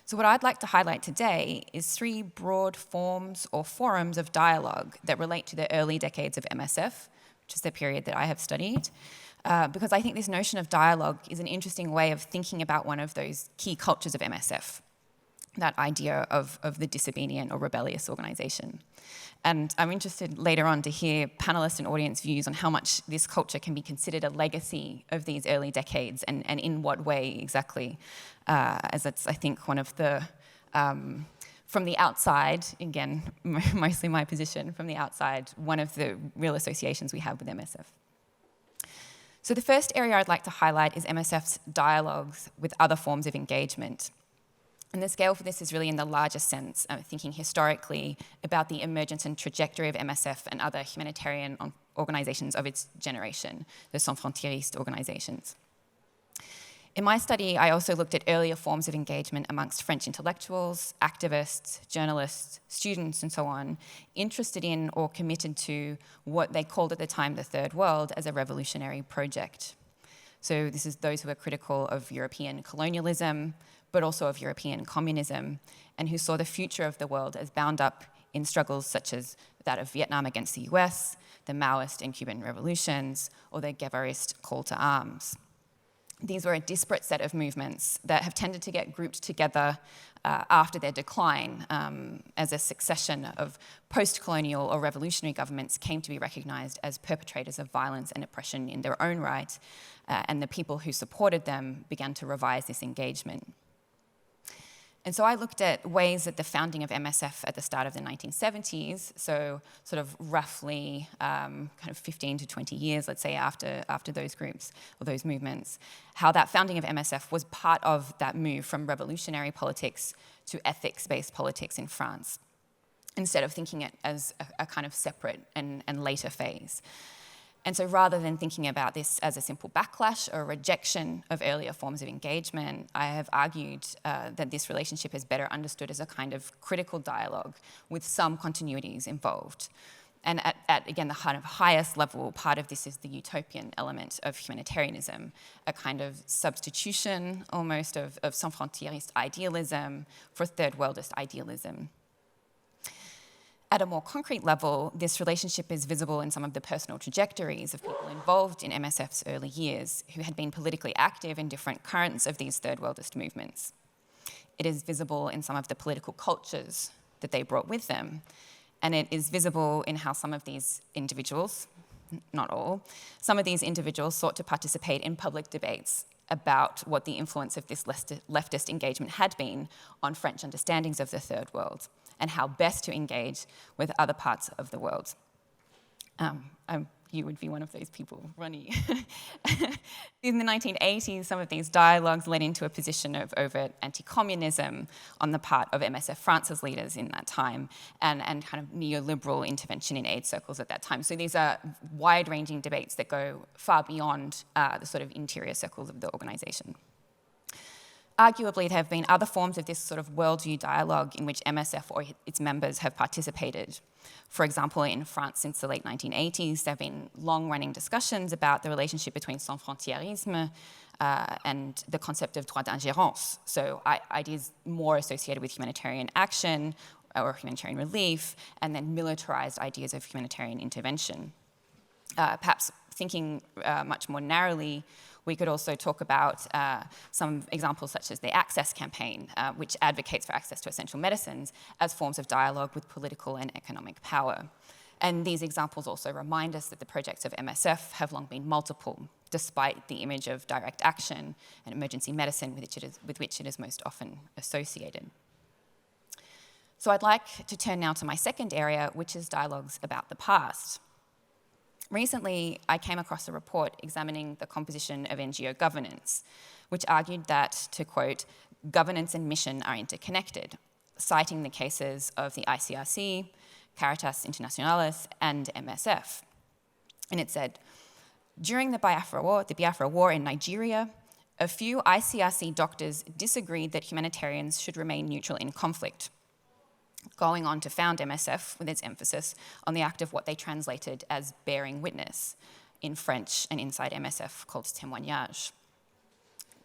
So what I'd like to highlight today is three broad forms or forums of dialogue that relate to the early decades of MSF, which is the period that I have studied, because I think this notion of dialogue is an interesting way of thinking about one of those key cultures of MSF, that idea of the disobedient or rebellious organization. And I'm interested later on to hear panelists and audience views on how much this culture can be considered a legacy of these early decades and in what way exactly, as it's, I think, one of the, from the outside, again, mostly my position, from the outside, one of the real associations we have with MSF. So the first area I'd like to highlight is MSF's dialogues with other forms of engagement. And the scale for this is really in the larger sense, thinking historically about the emergence and trajectory of MSF and other humanitarian organizations of its generation, the sans frontieristes organizations. In my study, I also looked at earlier forms of engagement amongst French intellectuals, activists, journalists, students, and so on, interested in or committed to what they called at the time the Third World as a revolutionary project. So this is those who are critical of European colonialism, but also of European communism, and who saw the future of the world as bound up in struggles such as that of Vietnam against the US, the Maoist and Cuban revolutions, or the Guevarist call to arms. these were a disparate set of movements that have tended to get grouped together after their decline as a succession of post-colonial or revolutionary governments came to be recognised as perpetrators of violence and oppression in their own right, and the people who supported them began to revise this engagement. And so I looked at ways that the founding of MSF at the start of the 1970s, so sort of roughly kind of 15 to 20 years, let's say, after those groups or those movements, how that founding of MSF was part of that move from revolutionary politics to ethics-based politics in France, instead of thinking it as a kind of separate and later phase. And so rather than thinking about this as a simple backlash or rejection of earlier forms of engagement, I have argued that this relationship is better understood as a kind of critical dialogue with some continuities involved. And at again, the kind of highest level, part of this is the utopian element of humanitarianism, a kind of substitution almost of sans frontierist idealism for third worldist idealism. At a more concrete level, this relationship is visible in some of the personal trajectories of people involved in MSF's early years who had been politically active in different currents of these third worldist movements. It is visible in some of the political cultures that they brought with them, and it is visible in how some of these individuals, not all, some of these individuals sought to participate in public debates about what the influence of this leftist engagement had been on French understandings of the Third World, and how best to engage with other parts of the world. You would be one of those people, Ronnie. In the 1980s, some of these dialogues led into a position of overt anti-communism on the part of MSF France's leaders in that time, and kind of neoliberal intervention in aid circles at that time. So these are wide-ranging debates that go far beyond the sort of interior circles of the organisation. Arguably, there have been other forms of this sort of worldview dialogue in which MSF or its members have participated. For example, in France since the late 1980s, there have been long-running discussions about the relationship between sans frontierisme and the concept of droit d'ingérence, so ideas more associated with humanitarian action or humanitarian relief, and then militarized ideas of humanitarian intervention. Perhaps thinking much more narrowly, we could also talk about some examples such as the Access campaign, which advocates for access to essential medicines as forms of dialogue with political and economic power. And these examples also remind us that the projects of MSF have long been multiple, despite the image of direct action and emergency medicine with which it is most often associated. So I'd like to turn now to my second area, which is dialogues about the past. Recently, I came across a report examining the composition of NGO governance, which argued that, to quote, governance and mission are interconnected, citing the cases of the ICRC, Caritas Internationalis, and MSF. And it said, during the Biafra War in Nigeria, a few ICRC doctors disagreed that humanitarians should remain neutral in conflict, going on to found MSF with its emphasis on the act of what they translated as bearing witness, in French and inside MSF called témoignage.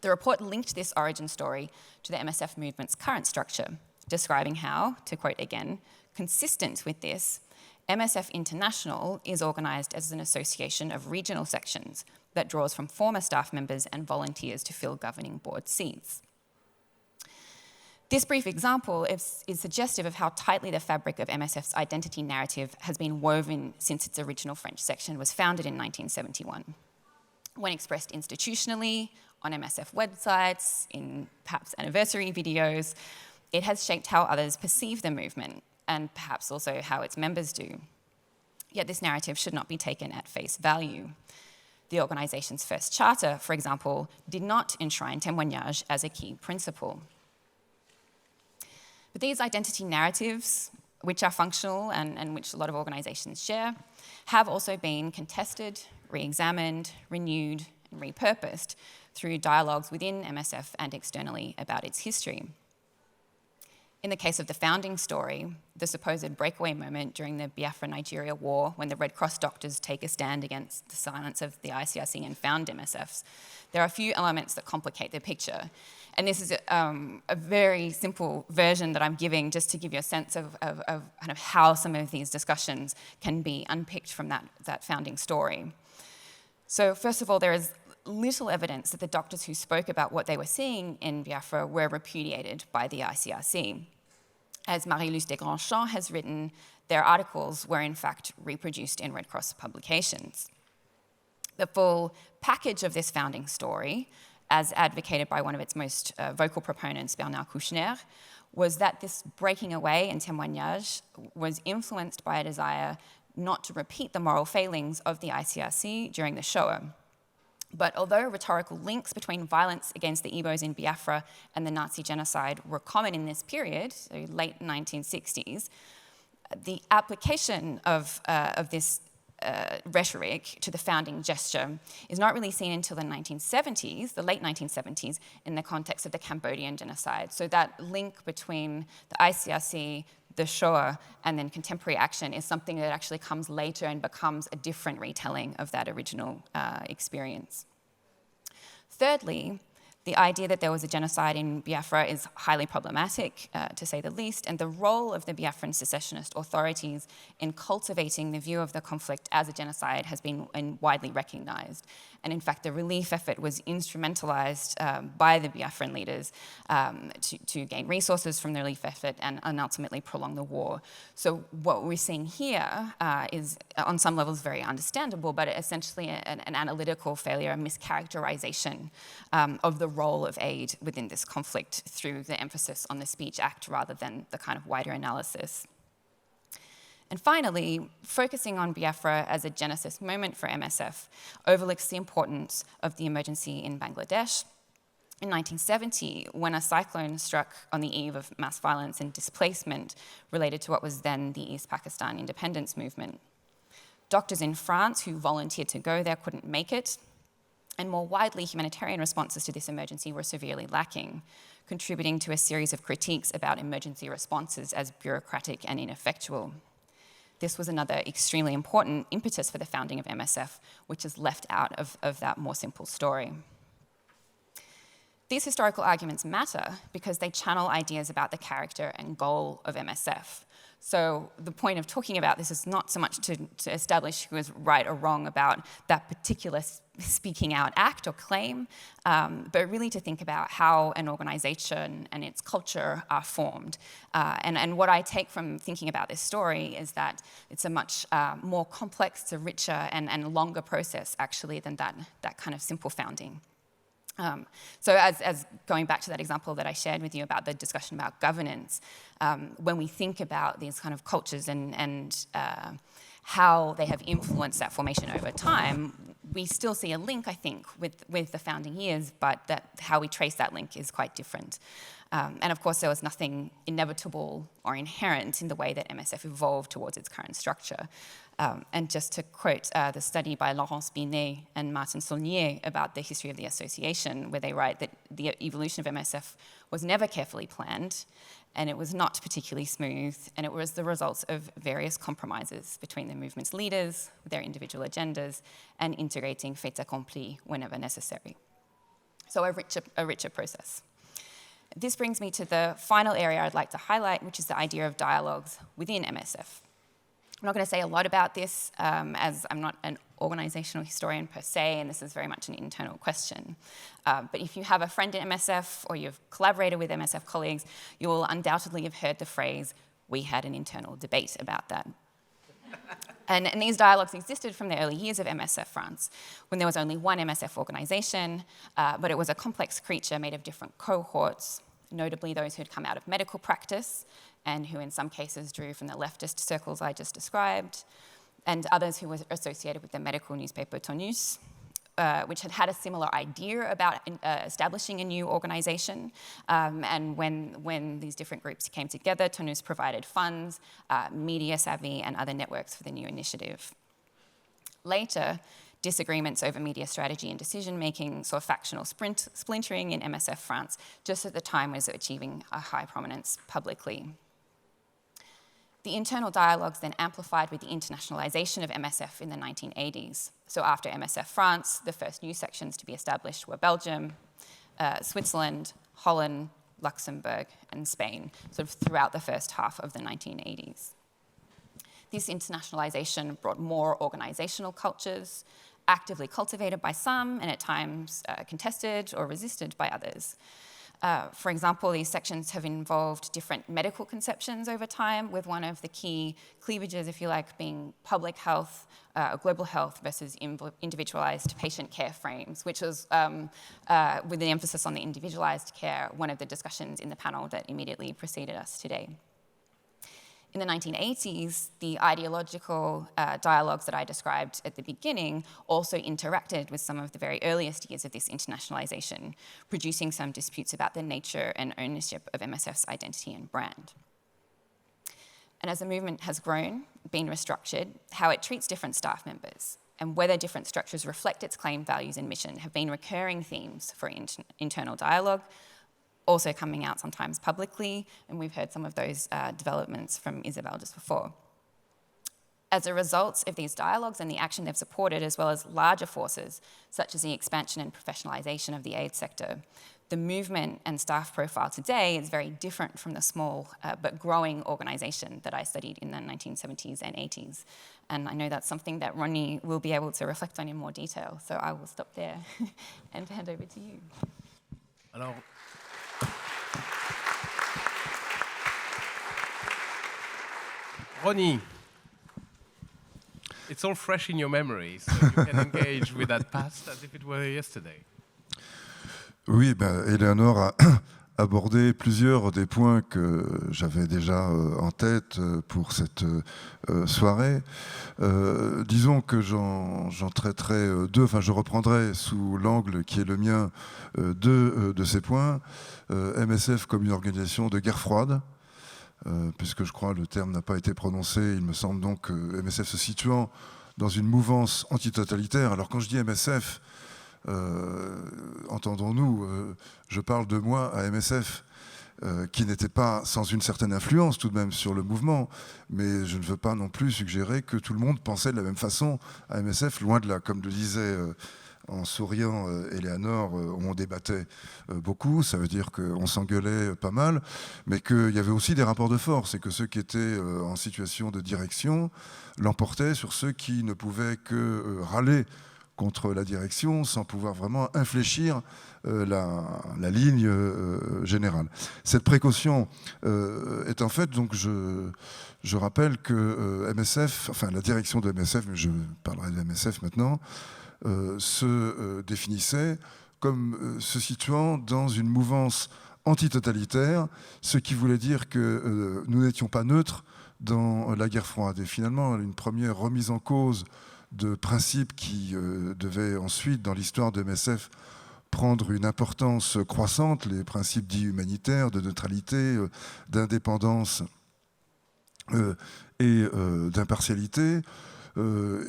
The report linked this origin story to the MSF movement's current structure, describing how, to quote again, consistent with this, MSF International is organised as an association of regional sections that draws from former staff members and volunteers to fill governing board seats. This brief example is suggestive of how tightly the fabric of MSF's identity narrative has been woven since its original French section was founded in 1971. When expressed institutionally, on MSF websites, in perhaps anniversary videos, it has shaped how others perceive the movement, and perhaps also how its members do. Yet this narrative should not be taken at face value. The organisation's first charter, for example, did not enshrine témoignage as a key principle. But these identity narratives, which are functional and which a lot of organisations share, have also been contested, re-examined, renewed, and repurposed through dialogues within MSF and externally about its history. In the case of the founding story, the supposed breakaway moment during the Biafra-Nigeria War, when the Red Cross doctors take a stand against the silence of the ICRC and found MSFs, there are a few elements that complicate the picture. And this is a very simple version that I'm giving just to give you a sense of kind of how some of these discussions can be unpicked from that founding story. So first of all, there is little evidence that the doctors who spoke about what they were seeing in Biafra were repudiated by the ICRC. As Marie-Luce Desgrandchamps has written, their articles were in fact reproduced in Red Cross publications. The full package of this founding story, as advocated by one of its most vocal proponents, Bernard Kouchner, was that this breaking away in témoignage was influenced by a desire not to repeat the moral failings of the ICRC during the Shoah. But although rhetorical links between violence against the Igbos in Biafra and the Nazi genocide were common in this period, so late 1960s, the application of this rhetoric to the founding gesture is not really seen until the 1970s, the late 1970s, in the context of the Cambodian genocide. So that link between the ICRC, the Shoah, and then contemporary action is something that actually comes later and becomes a different retelling of that original experience. Thirdly, the idea that there was a genocide in Biafra is highly problematic, to say the least, and the role of the Biafran secessionist authorities in cultivating the view of the conflict as a genocide has been widely recognized. And in fact, the relief effort was instrumentalized by the Biafran leaders to gain resources from the relief effort and ultimately prolong the war. So what we're seeing here is, on some levels, very understandable, but essentially an analytical failure, a mischaracterization of the role of aid within this conflict through the emphasis on the Speech Act rather than the kind of wider analysis. And finally, focusing on Biafra as a genesis moment for MSF overlooks the importance of the emergency in Bangladesh. In 1970, when a cyclone struck on the eve of mass violence and displacement related to what was then the East Pakistan independence movement. Doctors in France who volunteered to go there couldn't make it, and more widely, humanitarian responses to this emergency were severely lacking, contributing to a series of critiques about emergency responses as bureaucratic and ineffectual. This was another extremely important impetus for the founding of MSF, which is left out of that more simple story. These historical arguments matter because they channel ideas about the character and goal of MSF. So the point of talking about this is not so much to establish who is right or wrong about that particular speaking out act or claim, but really to think about how an organization and its culture are formed. And what I take from thinking about this story is that it's a much more complex, a richer and longer process actually than that kind of simple founding. So as going back to that example that I shared with you about the discussion about governance, when we think about these kind of cultures and how they have influenced that formation over time, we still see a link, I think, with the founding years, but how we trace that link is quite different. And of course, there was nothing inevitable or inherent in the way that MSF evolved towards its current structure. And just to quote the study by Laurence Binet and Martin Saulnier about the history of the association, where they write that the evolution of MSF was never carefully planned, and it was not particularly smooth, and it was the result of various compromises between the movement's leaders, their individual agendas, and integrating fait accompli whenever necessary. So a richer process. This brings me to the final area I'd like to highlight, which is the idea of dialogues within MSF. I'm not going to say a lot about this, as I'm not an organizational historian per se, and this is very much an internal question. But if you have a friend in MSF or you've collaborated with MSF colleagues, you will undoubtedly have heard the phrase, "We had an internal debate about that." And these dialogues existed from the early years of MSF France, when there was only one MSF organization, but it was a complex creature made of different cohorts, notably those who'd come out of medical practice and who in some cases drew from the leftist circles I just described, and others who were associated with the medical newspaper Tonus, which had a similar idea about establishing a new organization. And when these different groups came together, Tonus provided funds, media savvy, and other networks for the new initiative. Later, disagreements over media strategy and decision-making saw factional splintering in MSF France, just at the time was achieving a high prominence publicly. The internal dialogues then amplified with the internationalization of MSF in the 1980s. So after MSF France, the first new sections to be established were Belgium, Switzerland, Holland, Luxembourg, and Spain, sort of throughout the first half of the 1980s. This internationalization brought more organizational cultures, actively cultivated by some and at times contested or resisted by others. For example, these sections have involved different medical conceptions over time, with one of the key cleavages, if you like, being public health, global health versus individualized patient care frames, which was, with the emphasis on the individualized care, one of the discussions in the panel that immediately preceded us today. In the 1980s, the ideological dialogues that I described at the beginning also interacted with some of the very earliest years of this internationalization, producing some disputes about the nature and ownership of MSF's identity and brand. And as the movement has grown, been restructured, how it treats different staff members and whether different structures reflect its claimed values and mission have been recurring themes for internal dialogue, also coming out sometimes publicly, and we've heard some of those developments from Isabel just before. As a result of these dialogues and the action they've supported, as well as larger forces, such as the expansion and professionalization of the aid sector, the movement and staff profile today is very different from the small but growing organization that I studied in the 1970s and 80s. And I know that's something that Ronnie will be able to reflect on in more detail, so I will stop there and hand over to you. Alors, Ronnie, it's all fresh in your memory, so you can engage with that past as if it were yesterday. Oui, Eleanor a abordé plusieurs des points que j'avais déjà en tête pour cette soirée. Disons que j'en traiterai deux, enfin je reprendrai sous l'angle qui est le mien deux de ces points. MSF comme une organisation de guerre froide, puisque je crois le terme n'a pas été prononcé, il me semble donc MSF se situant dans une mouvance antitotalitaire. Alors quand je dis MSF, entendons-nous, je parle de moi à MSF, qui n'était pas sans une certaine influence tout de même sur le mouvement, mais je ne veux pas non plus suggérer que tout le monde pensait de la même façon à MSF, loin de là, comme le disait en souriant Eleanor, on débattait beaucoup, ça veut dire qu'on s'engueulait pas mal, mais qu'il y avait aussi des rapports de force et que ceux qui étaient en situation de direction l'emportaient sur ceux qui ne pouvaient que râler contre la direction sans pouvoir vraiment infléchir la ligne générale. Cette précaution est en fait, donc je rappelle que MSF, enfin la direction de MSF, mais je parlerai de MSF maintenant, se définissait comme se situant dans une mouvance antitotalitaire, ce qui voulait dire que nous n'étions pas neutres dans la guerre froide. Et finalement, une première remise en cause de principes qui devaient ensuite, dans l'histoire de MSF, prendre une importance croissante, les principes dits humanitaires, de neutralité, d'indépendance et d'impartialité,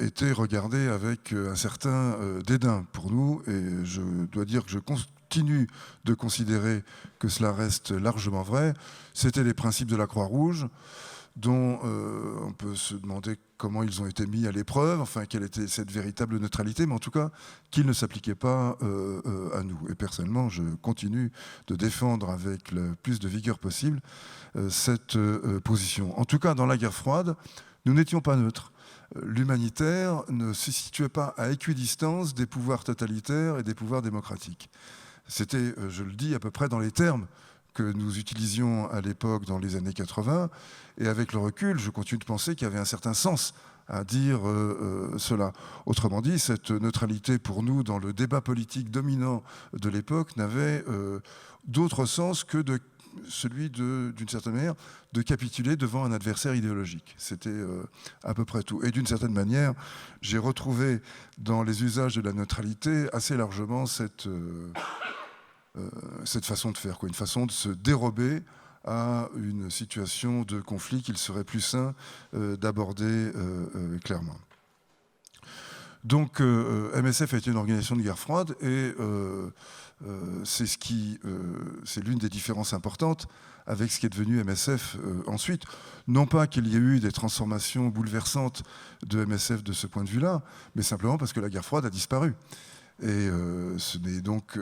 était regardé avec un certain dédain pour nous, et je dois dire que je continue de considérer que cela reste largement vrai. C'était les principes de la Croix-Rouge, dont on peut se demander comment ils ont été mis à l'épreuve, enfin quelle était cette véritable neutralité, mais en tout cas qu'ils ne s'appliquaient pas à nous. Et personnellement, je continue de défendre avec le plus de vigueur possible cette position. En tout cas, dans la guerre froide, nous n'étions pas neutres. L'humanitaire ne se situait pas à équidistance des pouvoirs totalitaires et des pouvoirs démocratiques. C'était, je le dis, à peu près dans les termes que nous utilisions à l'époque dans les années 80, et avec le recul, je continue de penser qu'il y avait un certain sens à dire cela. Autrement dit, cette neutralité pour nous dans le débat politique dominant de l'époque n'avait d'autre sens que celui d'une certaine manière, de capituler devant un adversaire idéologique. C'était à peu près tout. Et d'une certaine manière, j'ai retrouvé dans les usages de la neutralité assez largement cette façon de faire, une façon de se dérober à une situation de conflit qu'il serait plus sain d'aborder clairement. Donc MSF a été une organisation de guerre froide et c'est l'une des différences importantes avec ce qui est devenu MSF ensuite. Non pas qu'il y ait eu des transformations bouleversantes de MSF de ce point de vue-là, mais simplement parce que la guerre froide a disparu. Et c'est donc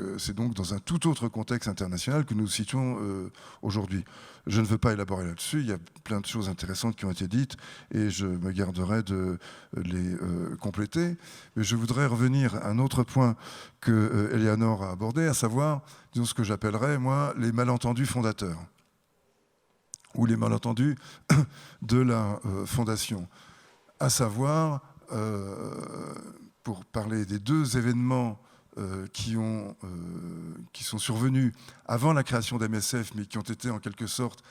dans un tout autre contexte international que nous nous situons aujourd'hui. Je ne veux pas élaborer là-dessus, il y a plein de choses intéressantes qui ont été dites et je me garderai de les compléter. Mais je voudrais revenir à un autre point que Eleanor a abordé, à savoir, disons, ce que j'appellerais, moi, les malentendus fondateurs ou les malentendus de la fondation. À savoir, pour parler des deux événements qui sont survenus avant la création d'MSF, mais qui ont été en quelque sorte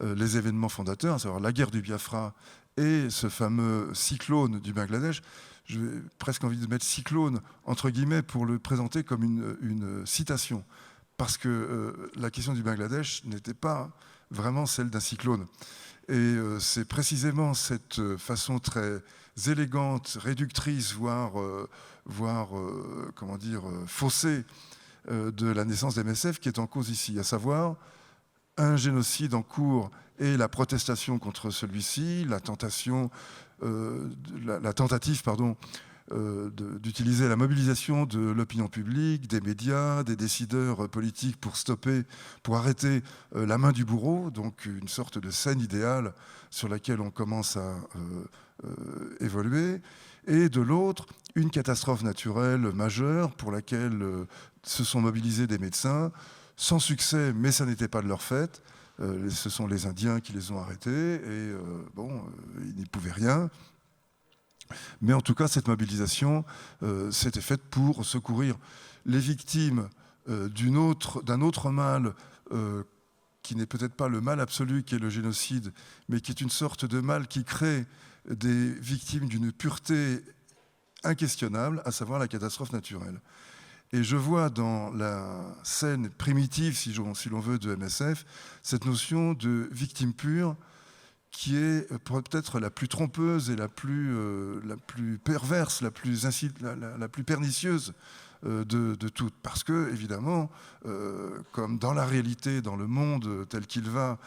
les événements fondateurs, à savoir la guerre du Biafra et ce fameux cyclone du Bangladesh. J'ai presque envie de mettre cyclone entre guillemets pour le présenter comme une citation, parce que la question du Bangladesh n'était pas vraiment celle d'un cyclone. Et c'est précisément cette façon très élégante, réductrice, voire comment dire, faussée de la naissance d'MSF qui est en cause ici, à savoir un génocide en cours et la protestation contre celui-ci, la tentative d'utiliser la mobilisation de l'opinion publique, des médias, des décideurs politiques pour arrêter la main du bourreau, donc une sorte de scène idéale sur laquelle on commence à évoluer, et de l'autre, une catastrophe naturelle majeure pour laquelle se sont mobilisés des médecins, sans succès, mais ça n'était pas de leur fait. Ce sont les Indiens qui les ont arrêtés, et ils n'y pouvaient rien. Mais en tout cas, cette mobilisation s'était faite pour secourir les victimes d'un autre mal qui n'est peut-être pas le mal absolu qui est le génocide, mais qui est une sorte de mal qui crée des victimes d'une pureté inquestionnable, à savoir la catastrophe naturelle. Et je vois dans la scène primitive, si l'on veut, de MSF, cette notion de victime pure qui est peut-être la plus trompeuse et la plus perverse, la plus pernicieuse de toutes. Parce que, évidemment, comme dans la réalité, dans le monde tel qu'il va,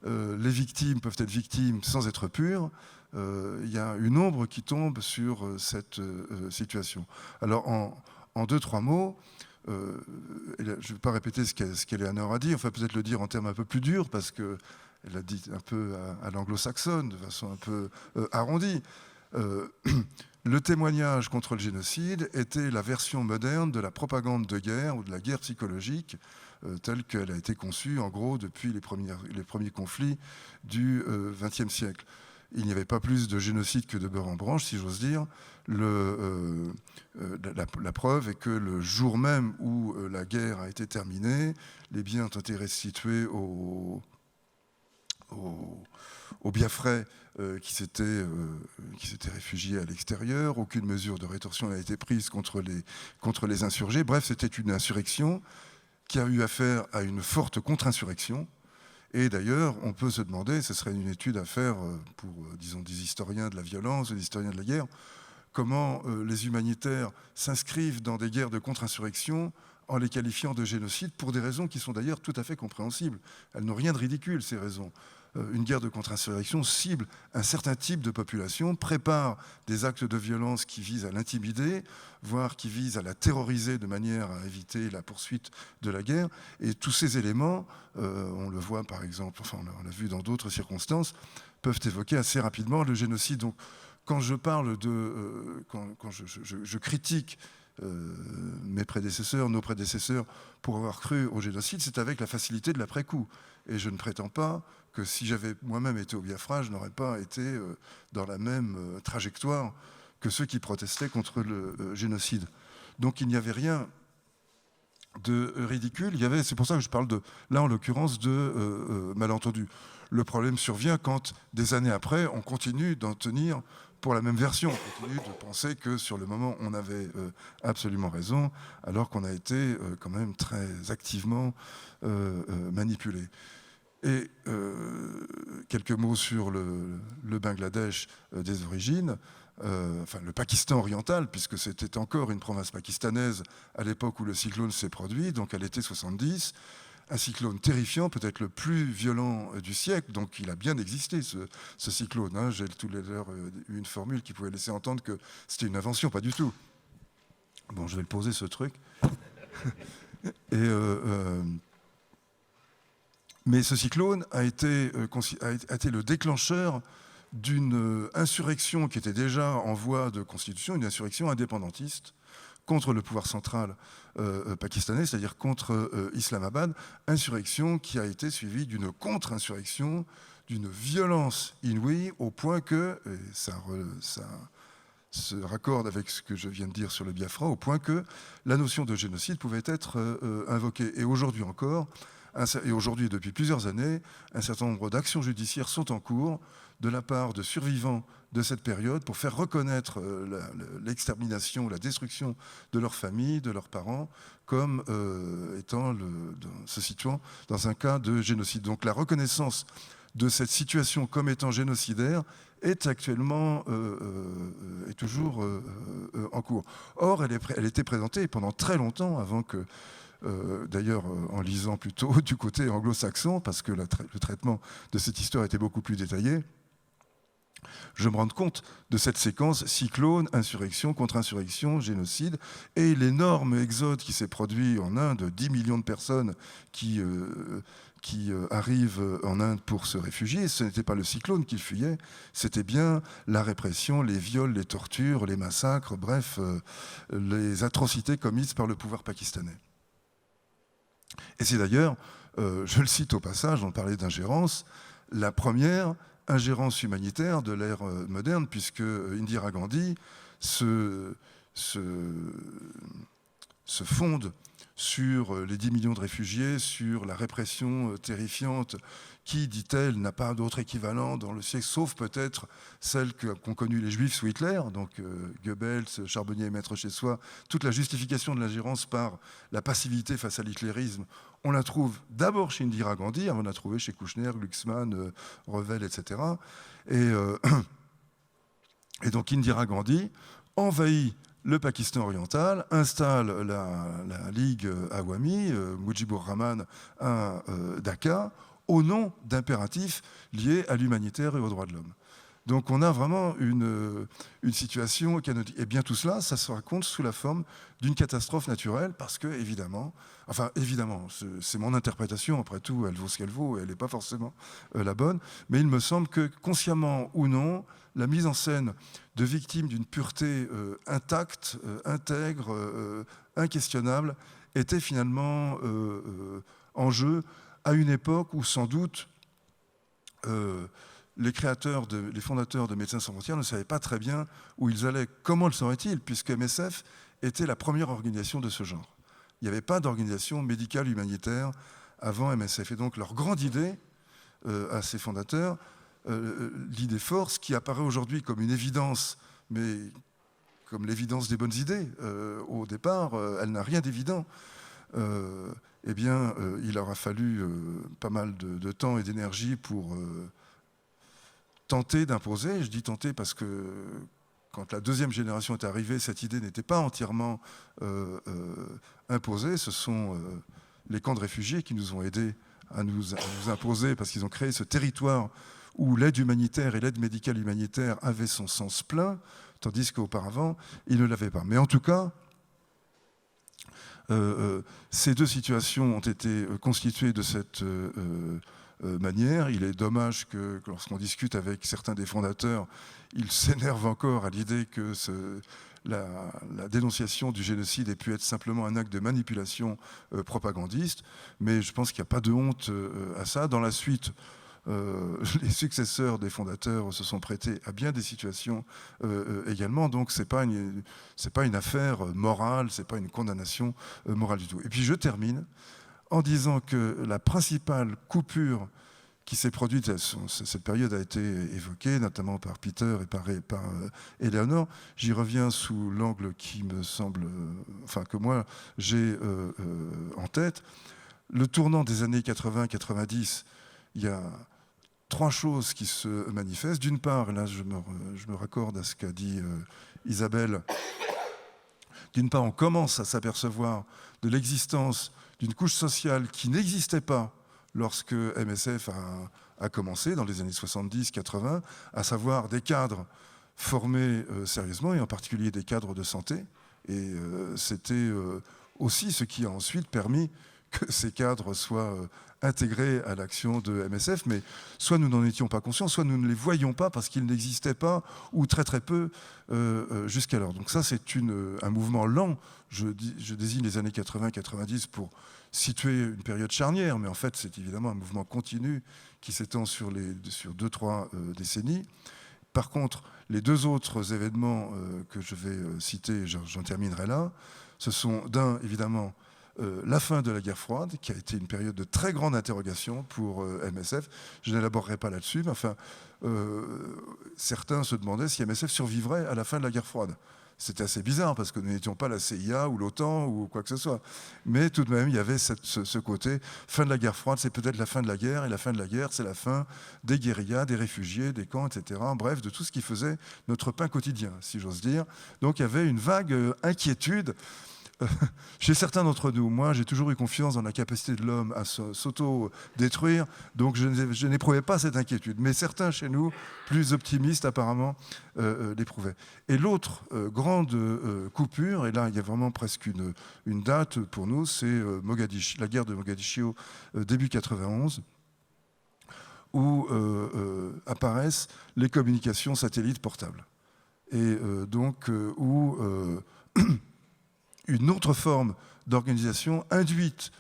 les victimes peuvent être victimes sans être pures, il y a une ombre qui tombe sur cette situation. Alors, en deux, trois mots, je ne vais pas répéter ce qu'Eleanor a dit, enfin peut-être le dire en termes un peu plus durs, parce que elle a dit un peu à l'anglo-saxonne, de façon un peu arrondie. Le témoignage contre le génocide était la version moderne de la propagande de guerre ou de la guerre psychologique telle qu'elle a été conçue, en gros, depuis les premiers conflits du XXe siècle. Il n'y avait pas plus de génocide que de beurre en branche, si j'ose dire. La preuve est que le jour même où la guerre a été terminée, les biens ont été restitués aux Biafrais qui s'étaient réfugiés à l'extérieur. Aucune mesure de rétorsion n'a été prise contre les insurgés. Bref, c'était une insurrection qui a eu affaire à une forte contre-insurrection. Et d'ailleurs, on peut se demander, ce serait une étude à faire pour, disons, des historiens de la violence, des historiens de la guerre, comment les humanitaires s'inscrivent dans des guerres de contre-insurrection en les qualifiant de génocide pour des raisons qui sont d'ailleurs tout à fait compréhensibles. Elles n'ont rien de ridicule, ces raisons. Une guerre de contre-insurrection cible un certain type de population, prépare des actes de violence qui visent à l'intimider, voire qui visent à la terroriser de manière à éviter la poursuite de la guerre. Et tous ces éléments, on le voit par exemple, enfin on l'a vu dans d'autres circonstances, peuvent évoquer assez rapidement le génocide. Donc quand je parle quand je critique mes prédécesseurs, nos prédécesseurs, pour avoir cru au génocide, c'est avec la facilité de l'après-coup. Et je ne prétends pas que si j'avais moi-même été au Biafra, je n'aurais pas été dans la même trajectoire que ceux qui protestaient contre le génocide. Donc il n'y avait rien de ridicule. C'est pour ça que je parle là en l'occurrence de malentendu. Le problème survient quand, des années après, on continue d'en tenir pour la même version. On continue de penser que sur le moment, on avait absolument raison, alors qu'on a été quand même très activement manipulé. Et quelques mots sur le Bangladesh des origines, enfin le Pakistan oriental, puisque c'était encore une province pakistanaise à l'époque où le cyclone s'est produit, donc à l'été 70. Un cyclone terrifiant, peut-être le plus violent du siècle, donc il a bien existé ce cyclone. Hein. J'ai tout à l'heure eu une formule qui pouvait laisser entendre que c'était une invention, pas du tout. Bon, je vais le poser, ce truc. Mais ce cyclone a été le déclencheur d'une insurrection qui était déjà en voie de constitution, une insurrection indépendantiste contre le pouvoir central pakistanais, c'est-à-dire contre Islamabad, insurrection qui a été suivie d'une contre-insurrection, d'une violence inouïe, au point que, et ça se raccorde avec ce que je viens de dire sur le Biafra, au point que la notion de génocide pouvait être invoquée. Et aujourd'hui encore, et aujourd'hui depuis plusieurs années, un certain nombre d'actions judiciaires sont en cours de la part de survivants de cette période pour faire reconnaître l'extermination, la destruction de leur famille, de leurs parents, comme se situant dans un cas de génocide. Donc la reconnaissance de cette situation comme étant génocidaire est actuellement est toujours en cours. Or, elle était présentée pendant très longtemps avant que, d'ailleurs en lisant plutôt du côté anglo-saxon, parce que le traitement de cette histoire était beaucoup plus détaillé, je me rends compte de cette séquence cyclone, insurrection, contre-insurrection, génocide, et l'énorme exode qui s'est produit en Inde, 10 millions de personnes qui arrivent en Inde pour se réfugier. Ce n'était pas le cyclone qu'ils fuyaient, c'était bien la répression, les viols, les tortures, les massacres, bref, les atrocités commises par le pouvoir pakistanais. Et c'est d'ailleurs, je le cite au passage, on parlait d'ingérence, la première ingérence humanitaire de l'ère moderne, puisque Indira Gandhi se fonde sur les 10 millions de réfugiés, sur la répression terrifiante qui, dit-elle, n'a pas d'autre équivalent dans le siècle, sauf peut-être celle qu'ont connue les Juifs sous Hitler, donc Goebbels, charbonnier et maître chez soi. Toute la justification de l'ingérence par la passivité face à l'hitlérisme, on la trouve d'abord chez Indira Gandhi, avant de la trouver chez Kouchner, Glucksmann, Revel, etc. Et donc Indira Gandhi envahit le Pakistan oriental, installe la Ligue Awami, Mujibur Rahman à Dhaka, au nom d'impératifs liés à l'humanitaire et aux droits de l'homme. Donc on a vraiment une situation canotique. Et bien tout cela, ça se raconte sous la forme d'une catastrophe naturelle, parce que, évidemment, c'est mon interprétation, après tout, elle vaut ce qu'elle vaut, et elle n'est pas forcément la bonne, mais il me semble que, consciemment ou non, la mise en scène de victimes d'une pureté intacte, intègre, inquestionnable, était finalement en jeu à une époque où, sans doute, les fondateurs de Médecins sans frontières ne savaient pas très bien où ils allaient. Comment le sauraient-ils, puisque MSF était la première organisation de ce genre. Il n'y avait pas d'organisation médicale humanitaire avant MSF. Et donc leur grande idée à ces fondateurs, l'idée force, qui apparaît aujourd'hui comme une évidence, mais comme l'évidence des bonnes idées, au départ, elle n'a rien d'évident. Eh bien, il aura fallu pas mal de temps et d'énergie pour tenter d'imposer. Je dis tenter parce que quand la deuxième génération est arrivée, cette idée n'était pas entièrement imposée. Ce sont les camps de réfugiés qui nous ont aidés à nous imposer, parce qu'ils ont créé ce territoire où l'aide humanitaire et l'aide médicale humanitaire avaient son sens plein, tandis qu'auparavant, ils ne l'avaient pas. Mais en tout cas, ces deux situations ont été constituées de cette manière. Il est dommage que lorsqu'on discute avec certains des fondateurs, ils s'énervent encore à l'idée que la dénonciation du génocide ait pu être simplement un acte de manipulation propagandiste, mais je pense qu'il n'y a pas de honte à ça. Dans la suite, les successeurs des fondateurs se sont prêtés à bien des situations également, donc c'est pas une affaire morale, c'est pas une condamnation morale du tout. Et puis je termine en disant que la principale coupure qui s'est produite, cette période a été évoquée notamment par Peter et par Eleanor, j'y reviens sous l'angle qui me semble, que moi j'ai en tête. Le tournant des années 80-90, il y a trois choses qui se manifestent. D'une part, là je me raccorde à ce qu'a dit Isabelle, d'une part on commence à s'apercevoir de l'existence d'une couche sociale qui n'existait pas lorsque MSF a commencé dans les années 70-80, à savoir des cadres formés sérieusement, et en particulier des cadres de santé Et c'était aussi ce qui a ensuite permis que ces cadres soient intégrés à l'action de MSF, mais soit nous n'en étions pas conscients, soit nous ne les voyions pas parce qu'ils n'existaient pas, ou très très peu jusqu'alors. Donc ça, c'est un mouvement lent. Je désigne les années 80-90 pour situer une période charnière, mais en fait, c'est évidemment un mouvement continu qui s'étend sur 2-3 décennies. Par contre, les deux autres événements que je vais citer, j'en terminerai là, ce sont évidemment, la fin de la guerre froide, qui a été une période de très grande interrogation pour MSF. Je n'élaborerai pas là-dessus, mais enfin, certains se demandaient si MSF survivrait à la fin de la guerre froide. C'était assez bizarre, parce que nous n'étions pas la CIA ou l'OTAN ou quoi que ce soit. Mais tout de même, il y avait ce côté, fin de la guerre froide, c'est peut-être la fin de la guerre, et la fin de la guerre, c'est la fin des guérillas, des réfugiés, des camps, etc. Bref, de tout ce qui faisait notre pain quotidien, si j'ose dire. Donc il y avait une vague inquiétude chez certains d'entre nous. Moi, j'ai toujours eu confiance dans la capacité de l'homme à s'auto-détruire, donc je n'éprouvais pas cette inquiétude. Mais certains chez nous, plus optimistes apparemment, l'éprouvaient. Et l'autre grande coupure, et là il y a vraiment presque une date pour nous, c'est la guerre de Mogadiscio début 91, où apparaissent les communications satellites portables. Et donc où une autre forme d'organisation induite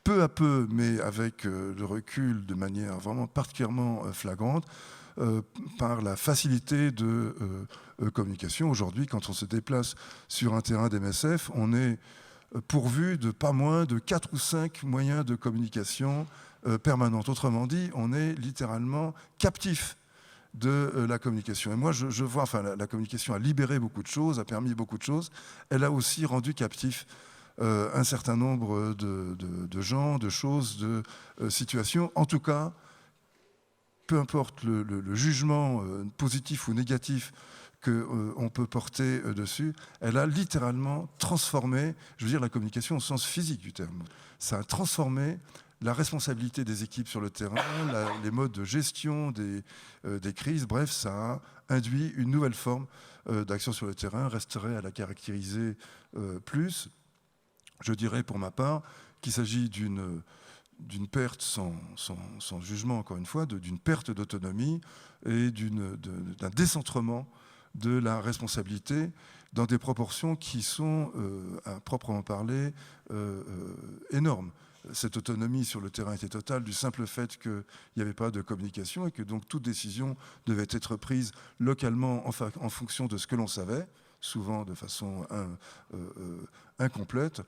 peu à peu, mais avec le recul de manière vraiment particulièrement flagrante, par la facilité de communication. Aujourd'hui, quand on se déplace sur un terrain d'MSF, on est pourvu de pas moins de 4 ou 5 moyens de communication permanente. Autrement dit, on est littéralement captif de la communication. Et moi, je vois, enfin, la communication a libéré beaucoup de choses, a permis beaucoup de choses. Elle a aussi rendu captif un certain nombre de gens, de choses, de situations. En tout cas, peu importe le jugement positif ou négatif qu'on peut porter dessus, elle a littéralement transformé, je veux dire, la communication au sens physique du terme. Ça a transformé la responsabilité des équipes sur le terrain, les modes de gestion des crises, bref, ça a induit une nouvelle forme d'action sur le terrain, resterait à la caractériser plus. Je dirais pour ma part qu'il s'agit d'une perte sans jugement, encore une fois, d'une perte d'autonomie et d'un décentrement de la responsabilité dans des proportions qui sont, à proprement parler, énormes. Cette autonomie sur le terrain était totale du simple fait qu'il n'y avait pas de communication et que donc toute décision devait être prise localement en fonction de ce que l'on savait, souvent de façon incomplète.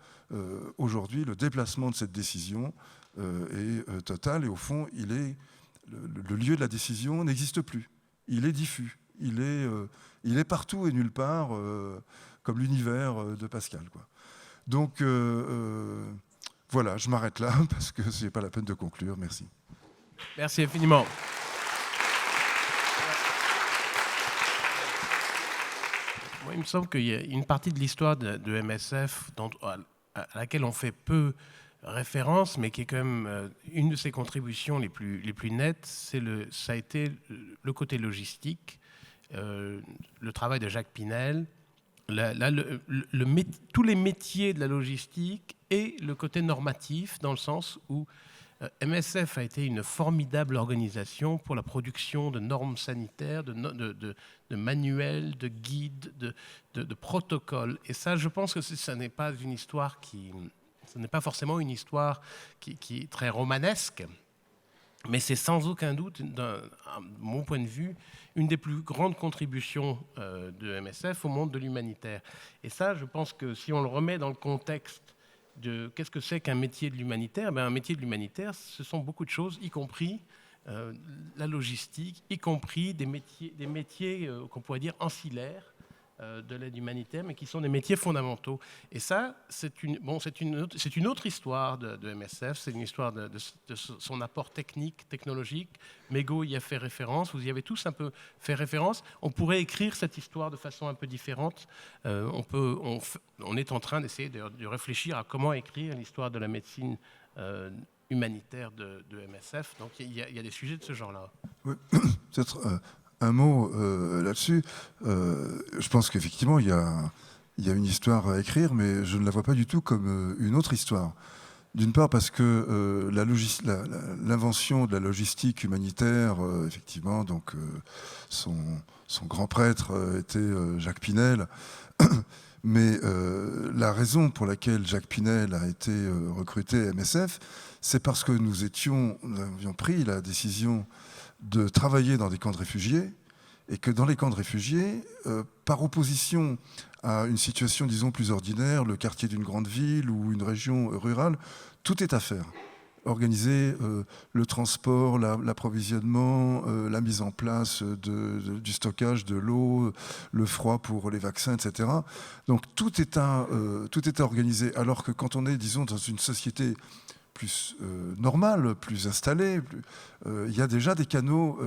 Aujourd'hui, le déplacement de cette décision est total et au fond, le lieu de la décision n'existe plus. Il est diffus. Il est partout et nulle part, comme l'univers de Pascal, quoi. Donc, voilà, je m'arrête là parce que ce n'est pas la peine de conclure. Merci. Merci infiniment. Moi, il me semble qu'il y a une partie de l'histoire de MSF à laquelle on fait peu référence, mais qui est quand même une de ses contributions les plus nettes, ça a été le côté logistique, le travail de Jacques Pinel, tous les métiers de la logistique et le côté normatif, dans le sens où MSF a été une formidable organisation pour la production de normes sanitaires, de manuels, de guides, de protocoles. Et ça, je pense que ça n'est pas une histoire ce n'est pas forcément une histoire qui est très romanesque, mais c'est sans aucun doute, de mon point de vue, une des plus grandes contributions de MSF au monde de l'humanitaire. Et ça, je pense que si on le remet dans le contexte de qu'est-ce que c'est qu'un métier de l'humanitaire, un métier de l'humanitaire, ce sont beaucoup de choses, y compris la logistique, y compris des métiers qu'on pourrait dire ancillaires de l'aide humanitaire, mais qui sont des métiers fondamentaux. Et ça, c'est une autre histoire de MSF, c'est une histoire de son apport technologique. Mégo y a fait référence, vous y avez tous un peu fait référence. On pourrait écrire cette histoire de façon un peu différente. On est en train d'essayer de réfléchir à comment écrire l'histoire de la médecine humanitaire de MSF. Donc il y a des sujets de ce genre-là. Oui, peut-être un mot là-dessus. Je pense qu'effectivement, il y a il y a une histoire à écrire, mais je ne la vois pas du tout comme une autre histoire. D'une part parce que l'invention de la logistique humanitaire, effectivement, donc son grand prêtre était Jacques Pinel, mais la raison pour laquelle Jacques Pinel a été recruté à MSF, c'est parce que nous avions pris la décision de travailler dans des camps de réfugiés, et que dans les camps de réfugiés, par opposition à une situation, disons, plus ordinaire, le quartier d'une grande ville ou une région rurale, tout est à faire. Organiser le transport, l'approvisionnement, la mise en place du stockage de l'eau, le froid pour les vaccins, etc. Donc tout est organisé, alors que quand on est, disons, dans une société plus normale, plus installée, il y a déjà des canaux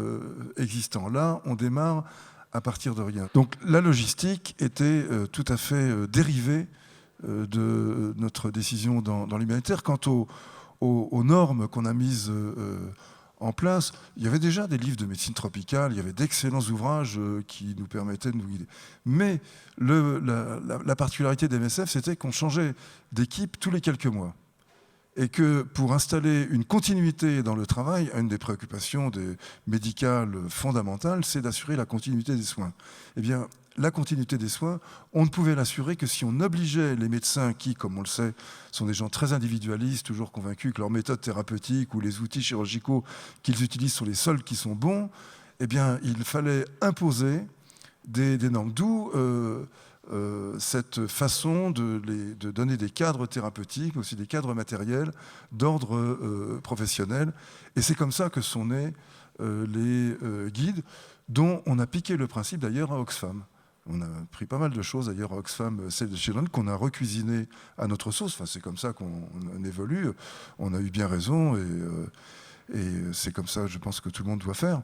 existants. Là, on démarre à partir de rien. Donc la logistique était tout à fait dérivée de notre décision dans l'humanitaire. Quant aux normes qu'on a mises en place, il y avait déjà des livres de médecine tropicale, il y avait d'excellents ouvrages qui nous permettaient de nous guider. Mais la particularité des MSF, c'était qu'on changeait d'équipe tous les quelques mois. Et que pour installer une continuité dans le travail, une des préoccupations médicales fondamentales, c'est d'assurer la continuité des soins. Eh bien, la continuité des soins, on ne pouvait l'assurer que si on obligeait les médecins qui, comme on le sait, sont des gens très individualistes, toujours convaincus que leurs méthodes thérapeutiques ou les outils chirurgicaux qu'ils utilisent sont les seuls qui sont bons, eh bien, il fallait imposer des normes. D'où cette façon de donner des cadres thérapeutiques, aussi des cadres matériels d'ordre professionnel. Et c'est comme ça que sont nés les guides, dont on a piqué le principe d'ailleurs à Oxfam. On a pris pas mal de choses d'ailleurs à Oxfam Save the Children qu'on a recuisiné à notre sauce. Enfin, c'est comme ça qu'on évolue. On a eu bien raison et c'est comme ça, je pense, que tout le monde doit faire.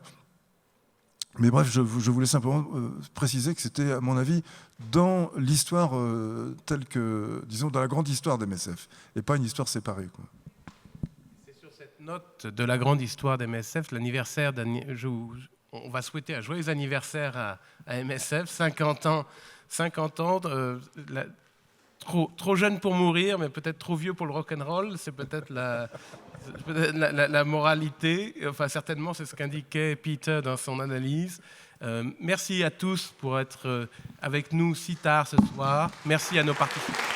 Mais bref, je voulais simplement préciser que c'était, à mon avis, dans l'histoire telle que, disons, dans la grande histoire des MSF, et pas une histoire séparée, quoi. C'est sur cette note de la grande histoire des MSF, l'anniversaire on va souhaiter un joyeux anniversaire à MSF, 50 ans, trop jeune pour mourir, mais peut-être trop vieux pour le rock'n'roll, c'est peut-être la moralité, enfin certainement c'est ce qu'indiquait Peter dans son analyse. Merci à tous pour être avec nous si tard ce soir. Merci à nos participants.